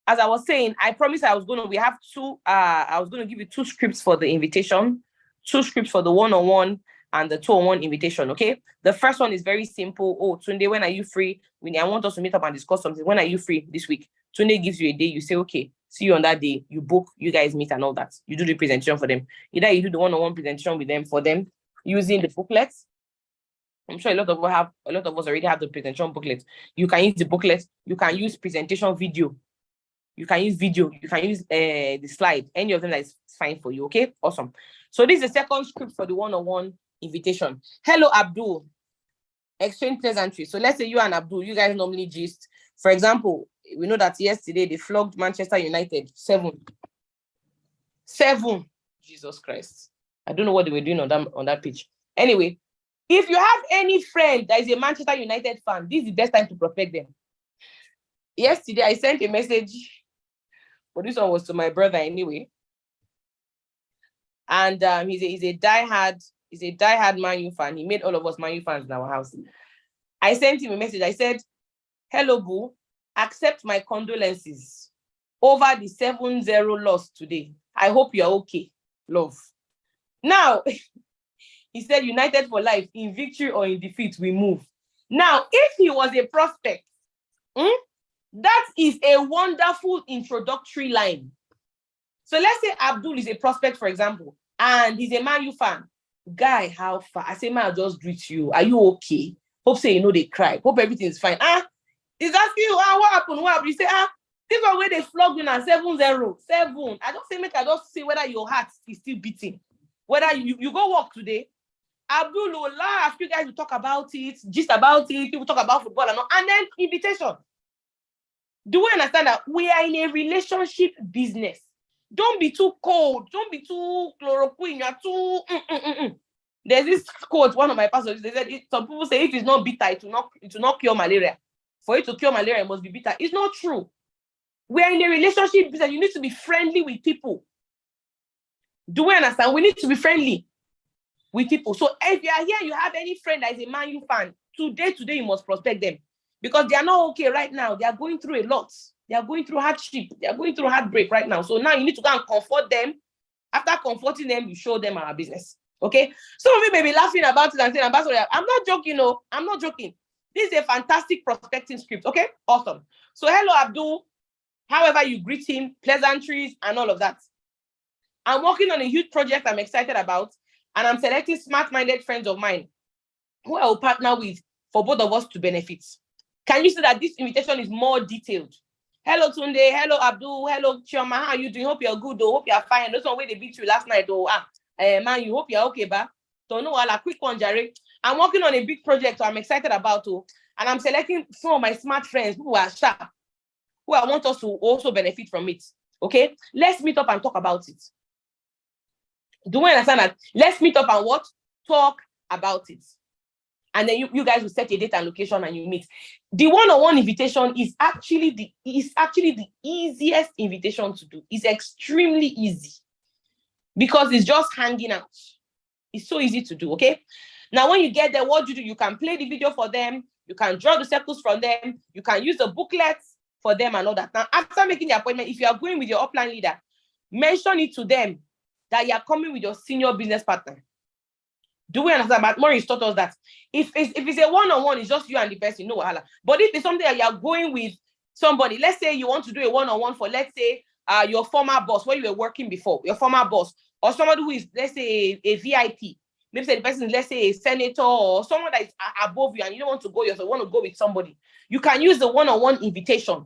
As I was saying, I promised I was going to give you 2 scripts for the invitation, 2 scripts for the one-on-one and the 2-on-1 invitation, okay? The first one is very simple. Oh, Tunde, when are you free? I want us to meet up and discuss something. When are you free this week? Tunde gives you a day. You say, okay, see you on that day. You book, you guys meet and all that. You do the presentation for them. Either you do the one-on-one presentation with them for them using the booklets. I'm sure a lot of us already have the presentation booklet. You can use the booklet. You can use presentation video. You can use video. You can use the slide. Any of them that is fine for you. Okay, awesome. So this is the second script for the one-on-one invitation. Hello, Abdul. Exchange pleasantries. So let's say you and Abdul, you guys normally gist. For example, we know that yesterday they flogged Manchester United 7. Jesus Christ. I don't know what they were doing on that pitch. Anyway, if you have any friend that is a Manchester United fan, this is the best time to protect them. Yesterday, I sent a message, but this one was to my brother anyway. And he's a diehard Man U fan. He made all of us Man U fans in our house. I sent him a message. I said, hello, boo. Accept my condolences over the 7-0 loss today. I hope you're okay. Love. Now, he said, United for life, in victory or in defeat, we move. Now, if he was a prospect, that is a wonderful introductory line. So let's say Abdul is a prospect, for example, and he's a Man U fan. Guy, how far? I say, man, I'll just greet you. Are you okay? Hope say, they cry. Hope everything's fine. He's asking you, what happened? What happened? You say, this one where they flogged you now, 7-0. 7. I just say whether your heart is still beating. Whether you go walk today, Abdul will laugh, you guys will talk about it, gist about it, people talk about football and then invitation. Do we understand that we are in a relationship business? Don't be too cold. Don't be too chloroquine. You're too. There's this quote, one of my pastors, they said, some people say if it's not bitter, it will not cure malaria. For it to cure malaria, it must be bitter. It's not true. We are in a relationship business. You need to be friendly with people. Do we understand? We need to be friendly with people. So if you are here, you have any friend that is a Man U fan, today you must prospect them. Because they are not okay right now. They are going through a lot. They are going through hardship. They are going through heartbreak right now. So now you need to go and comfort them. After comforting them, you show them our business. Okay? Some of you may be laughing about it and saying, Ambassador, I'm not joking, no. I'm not joking. This is a fantastic prospecting script. Okay? Awesome. So hello, Abdul. However you greet him, pleasantries, and all of that. I'm working on a huge project I'm excited about, and I'm selecting smart-minded friends of mine who I will partner with for both of us to benefit. Can you see that this invitation is more detailed? Hello, Tunde. Hello, Abdul. Hello, Chioma. How are you doing? Hope you're good. Hope you're fine. Those one where they beat you last night. Man, you hope you're okay, ba? So no, a quick one, Jerry. I'm working on a big project, so I'm excited about it. And I'm selecting some of my smart friends who are sharp, who I want us to also benefit from it. Okay? Let's meet up and talk about it. Do we understand that? Let's meet up and what? Talk about it. And then you guys will set a date and location and you meet. The one-on-one invitation is actually the easiest invitation to do. It's extremely easy because it's just hanging out. It's so easy to do, okay? Now, when you get there, what you do, you can play the video for them. You can draw the circles from them. You can use the booklets for them and all that. Now, after making the appointment, if you are going with your upline leader, mention it to them that you are coming with your senior business partner. Do we understand? But Maurice taught us that if it's a one-on-one, it's just you and the person, no wahala. But if it's something that you are going with somebody, let's say you want to do a one-on-one for, let's say, your former boss, where you were working before, your former boss, or somebody who is, let's say, a VIP. Maybe say the person is, let's say, a senator or someone that is above you and you don't want to go yourself, you want to go with somebody. You can use the one-on-one invitation.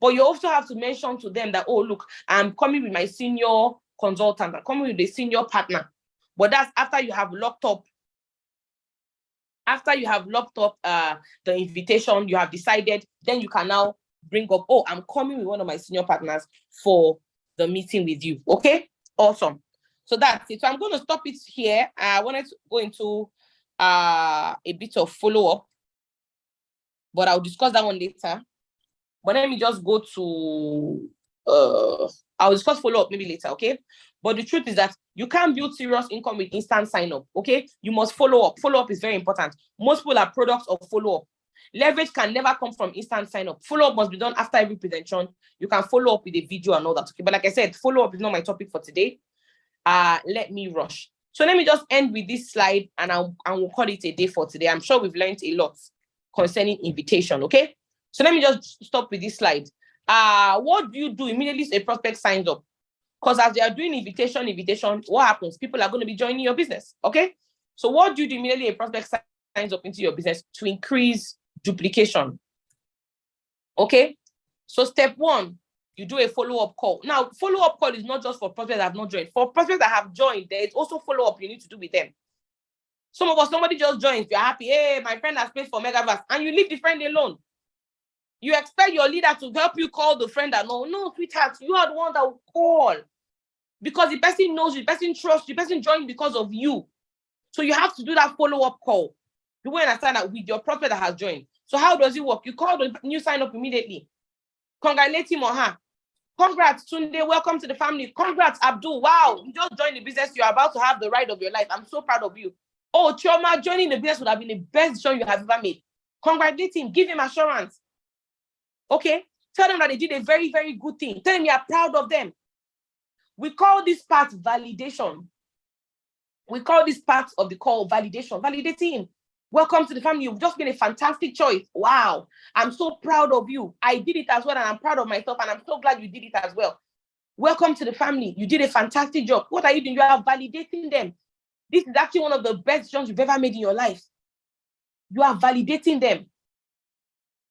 But you also have to mention to them that, oh, look, I'm coming with my senior consultant, I'm coming with the senior partner. But that's after you have locked up. After you have locked up the invitation, you have decided, then you can now bring up, oh, I'm coming with one of my senior partners for the meeting with you. Okay? Awesome. So that's it. So I'm going to stop it here. I wanted to go into a bit of follow-up, but I'll discuss that one later. But let me just go to, I'll discuss follow-up maybe later, okay? But the truth is that you can't build serious income with instant sign-up, okay? You must follow up. Follow-up is very important. Most people are products of follow-up. Leverage can never come from instant sign up. Follow up must be done after every presentation. You can follow up with a video and all that. Okay, but like I said, follow up is not my topic for today. Let me rush. So let me just end with this slide, and we'll call it a day for today. I'm sure we've learned a lot concerning invitation. Okay, so let me just stop with this slide. What do you do immediately a prospect signs up? Because as they are doing invitation, what happens? People are going to be joining your business. Okay, so what do you do immediately a prospect signs up into your business? To increase duplication. Okay, so step one, you do a follow-up call. Now, follow-up call is not just for prospects that have not joined. For prospects that have joined, there is also follow-up you need to do with them. Some of us, somebody just joins, you're happy, hey, my friend has paid for Megaverse, and you leave the friend alone. You expect your leader to help you call the friend that no, sweetheart, you are the one that will call. Because the person knows you, the person trusts you, the person joined because of you. So you have to do that follow-up call. You will understand that with your prospect that has joined. So how does it work? You call the new sign up immediately. Congratulate him or her. Congrats, Tunde. Welcome to the family. Congrats, Abdul. Wow, you just joined the business. You're about to have the ride of your life. I'm so proud of you. Oh, Chioma, joining the business would have been the best decision you have ever made. Congratulate him. Give him assurance. Okay? Tell them that they did a very, very good thing. Tell them you are proud of them. We call this part validation. We call this part of the call validation. Validating. Welcome to the family. You've just been a fantastic choice. Wow. I'm so proud of you. I did it as well, and I'm proud of myself, and I'm so glad you did it as well. Welcome to the family. You did a fantastic job. What are you doing? You are validating them. This is actually one of the best decisions you've ever made in your life. You are validating them.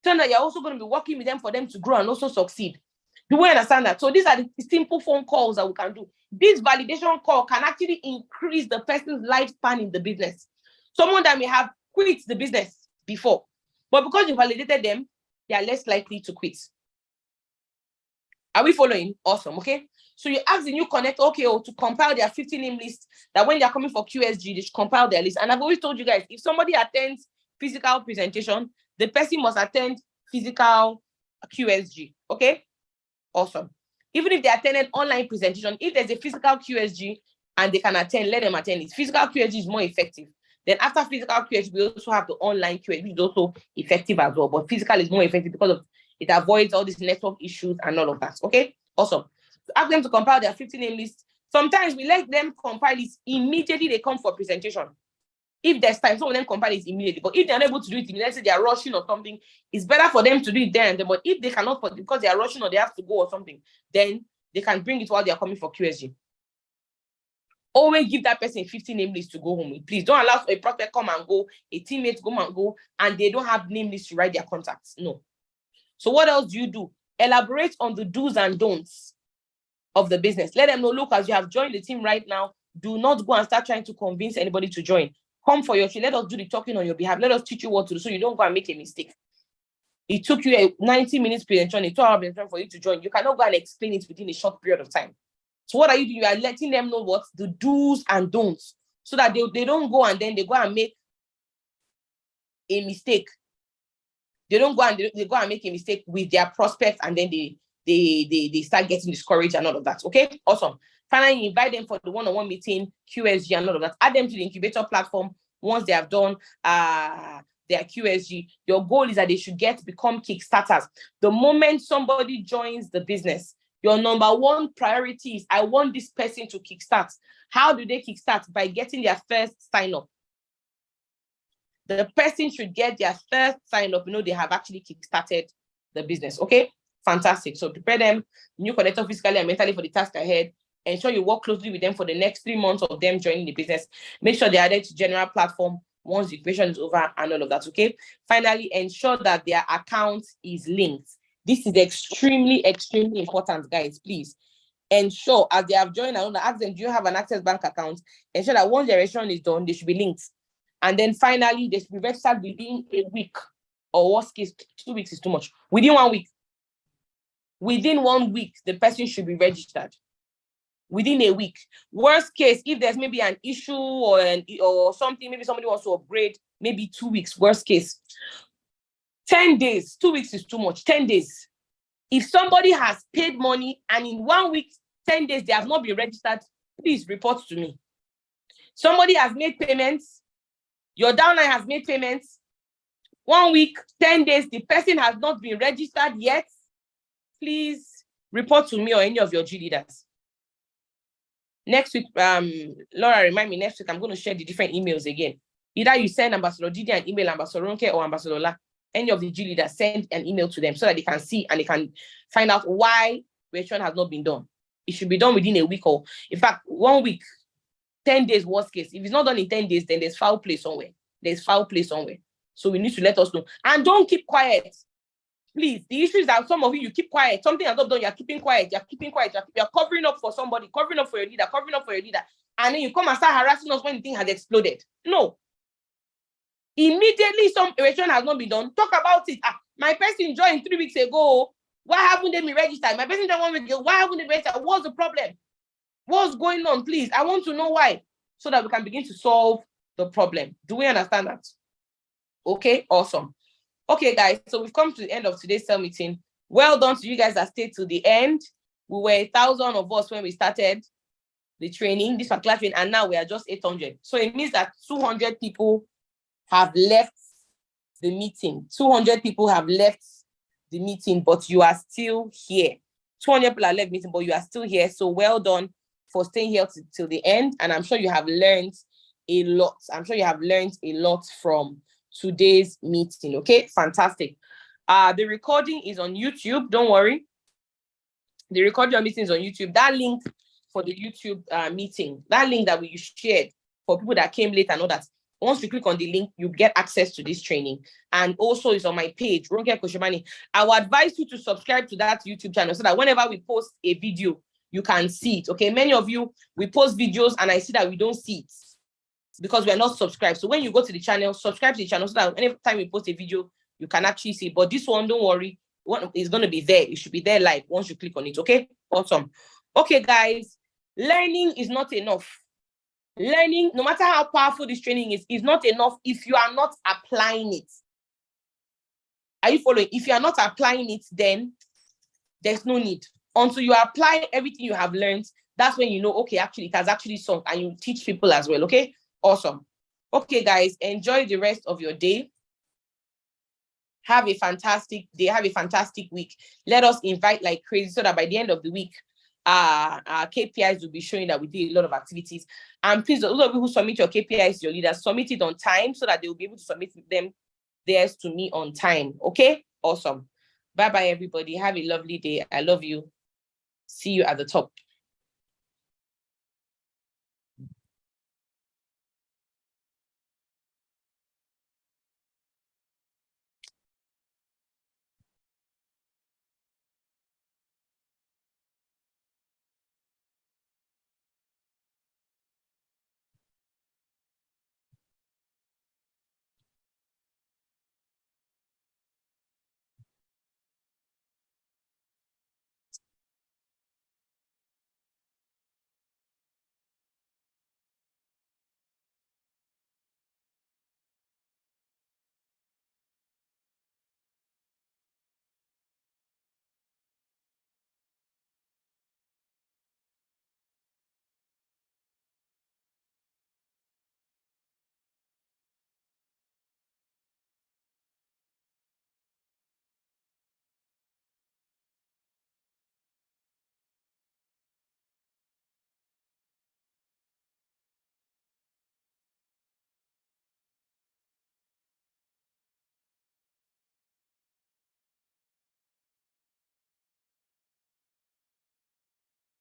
Tell them that you're also going to be working with them for them to grow and also succeed. Do we understand that? So these are the simple phone calls that we can do. This validation call can actually increase the person's lifespan in the business. Someone that may have quit the business before, but because you validated them, they are less likely to quit. Are we following? Awesome. Okay. So you ask the new connect, okay, to compile their 50 name list, that when they're coming for QSG, they should compile their list. And I've always told you guys, if somebody attends physical presentation, the person must attend physical QSG. Okay. Awesome. Even if they attended online presentation, if there's a physical QSG and they can attend, let them attend it. Physical QSG is more effective. Then after physical QSG, we also have the online QSG, which is also effective as well. But physical is more effective because of it avoids all these network issues and all of that. Okay, awesome. So ask them to compile their 50 name list. Sometimes we let them compile it immediately they come for presentation. If there's time, some of them compile it immediately. But if they're unable to do it, let's say they are rushing or something, it's better for them to do it there and then. But if they cannot, because they are rushing or they have to go or something, then they can bring it while they are coming for QSG. Always give that person a 50 name list to go home with. Please don't allow a prospect come and go, a teammate come and go, and they don't have name list to write their contacts. No. So what else do you do? Elaborate on the do's and don'ts of the business. Let them know, look, as you have joined the team right now, do not go and start trying to convince anybody to join. Come for your tree. Let us do the talking on your behalf. Let us teach you what to do so you don't go and make a mistake. It took you a 90 minutes presentation, a 2-hour presentation for you to join. You cannot go and explain it within a short period of time. So what are you doing? You are letting them know what the do's and don'ts so that they don't go and then they go and make a mistake. They don't go and they go and make a mistake with their prospects and then they start getting discouraged and all of that. Okay, awesome. Finally, invite them for the one-on-one meeting, QSG and all of that. Add them to the incubator platform once they have done their QSG. Your goal is that they should become Kickstarters. The moment somebody joins the business, your number one priority is, I want this person to kickstart. How do they kickstart? By getting their first sign up. The person should get their first sign up. They have actually kickstarted the business. Okay, fantastic. So prepare them, new connector physically and mentally for the task ahead. Ensure you work closely with them for the next 3 months of them joining the business. Make sure they are added to general platform once the equation is over and all of that. Okay. Finally, ensure that their account is linked. This is extremely, extremely important, guys. Please ensure as they have joined, ask them, do you have an Access Bank account? Ensure that once their registration is done, they should be linked. And then finally, they should be registered within a week, or worst case, 2 weeks is too much. Within 1 week. Within 1 week, the person should be registered. Within a week. Worst case, if there's maybe an issue or something, maybe somebody wants to upgrade, maybe 2 weeks, worst case. 10 days, 2 weeks is too much, 10 days. If somebody has paid money and in 1 week, 10 days, they have not been registered, please report to me. Somebody has made payments, your downline has made payments, 1 week, 10 days, the person has not been registered yet, please report to me or any of your G leaders. Next week, Laura, remind me, next week, I'm going to share the different emails again. Either you send Ambassador Didi an email, Ambassador Ronke or Ambassador La, any of the G leaders, send an email to them so that they can see and they can find out why registration has not been done. It should be done within a week, or in fact, 1 week, 10 days, worst case. If it's not done in 10 days, then there's foul play somewhere. There's foul play somewhere. So we need to let us know. And don't keep quiet. Please, the issue is that some of you keep quiet. Something has not done, you're keeping quiet, you're covering up for somebody, covering up for your leader, and then you come and start harassing us when the thing has exploded. No. Immediately, some registration has not been done. Talk about it. My person joined 3 weeks ago. Why haven't they been registered? My person joined 1 week ago. Why haven't they been registered? What's the problem? What's going on, please? I want to know why, so that we can begin to solve the problem. Do we understand that? Okay, awesome. Okay, guys, so we've come to the end of today's cell meeting. Well done to you guys that stayed to the end. We were 1,000 of us when we started the training, this particular training, and now we are just 800. So it means that 200 people have left the meeting. 200 people have left the meeting, but you are still here. 200 people have left the meeting, but you are still here. So well done for staying here till the end. And I'm sure you have learned a lot. I'm sure you have learned a lot from today's meeting. Okay, fantastic. The recording is on YouTube. Don't worry. The recording of meeting is on YouTube. That link for the YouTube meeting, that link that we shared for people that came late and all that, once you click on the link, you get access to this training. And also it's on my page, Ronke Koshomani. I would advise you to subscribe to that YouTube channel so that whenever we post a video, you can see it. Okay, many of you, we post videos and I see that we don't see it because we're not subscribed. So when you go to the channel, subscribe to the channel so that anytime we post a video, you can actually see it. But this one, don't worry, it's going to be there. It should be there live once you click on it. Okay, awesome. Okay, guys, learning is not enough. Learning, no matter how powerful this training is not enough if you are not applying it. Are you following? If you are not applying it, then there's no need. Until you apply everything you have learned, that's when you know, okay, actually, it has actually sunk, and you teach people as well, okay? Awesome. Okay, guys, enjoy the rest of your day. Have a fantastic day. Have a fantastic week. Let us invite like crazy so that by the end of the week, our KPIs will be showing that we did a lot of activities. And please, those of you who submit your KPIs to your leaders, submit it on time so that they will be able to submit them theirs to me on time. Okay? Awesome. Bye-bye, everybody. Have a lovely day. I love you. See you at the top.